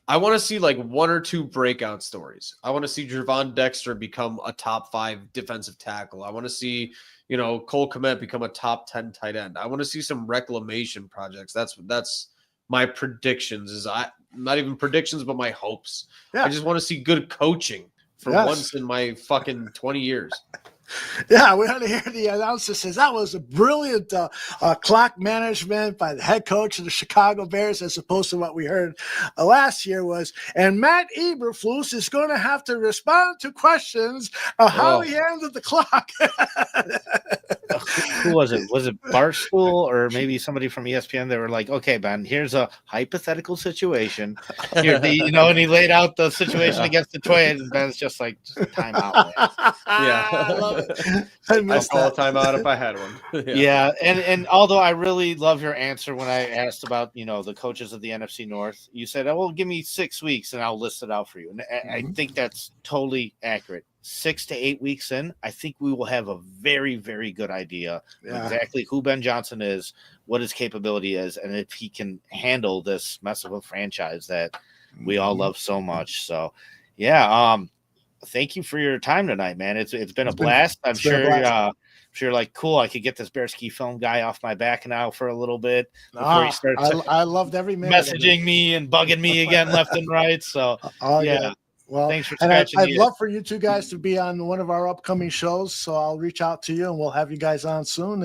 I want to see like 1 or 2 breakout stories. I want to see Javon Dexter become a top 5 defensive tackle. I want to see, Cole Kmet become a top 10 tight end. I want to see some reclamation projects. That's my predictions. Not even predictions, but my hopes. Yeah. I just want to see good coaching for once in my fucking 20 years.
Yeah, we want to hear the announcer says that was a brilliant clock management by the head coach of the Chicago Bears, as opposed to what we heard last year was, and Matt Eberflus is going to have to respond to questions of how he handled the clock.
Who was it? Was it Barstool or maybe somebody from ESPN? They were like, okay, Ben, here's a hypothetical situation. And he laid out the situation against Detroit, and Ben's just like, time out.
Yeah. I'd call a timeout if I had one.
Yeah. And although I really love your answer when I asked about, the coaches of the NFC North, you said, oh, well, give me 6 weeks and I'll list it out for you. And I think that's totally accurate. 6 to 8 weeks in, I think we will have a very, very good idea of exactly who Ben Johnson is, what his capability is, and if he can handle this mess of a franchise that we all love so much. So, thank you for your time tonight, man. It's been a blast. I'm sure like, cool, I could get this Bearski film guy off my back now for a little bit before he starts
I loved every minute
messaging me and bugging me again left and right. So well,
thanks for I'd love for you 2 guys to be on one of our upcoming shows. So I'll reach out to you and we'll have you guys on soon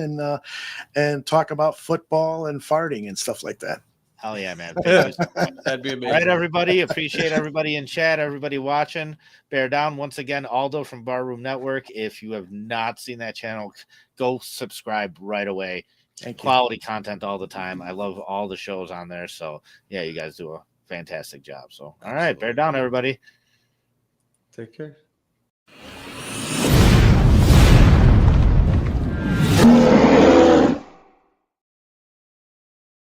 and talk about football and farting and stuff like that.
Hell yeah, man.
That'd be amazing.
All right, everybody. Appreciate everybody in chat, everybody watching. Bear down. Once again, Aldo from Barroom Network. If you have not seen that channel, go subscribe right away. Quality content all the time. I love all the shows on there. So, you guys do a fantastic job. So, all right, bear down, everybody.
Take care.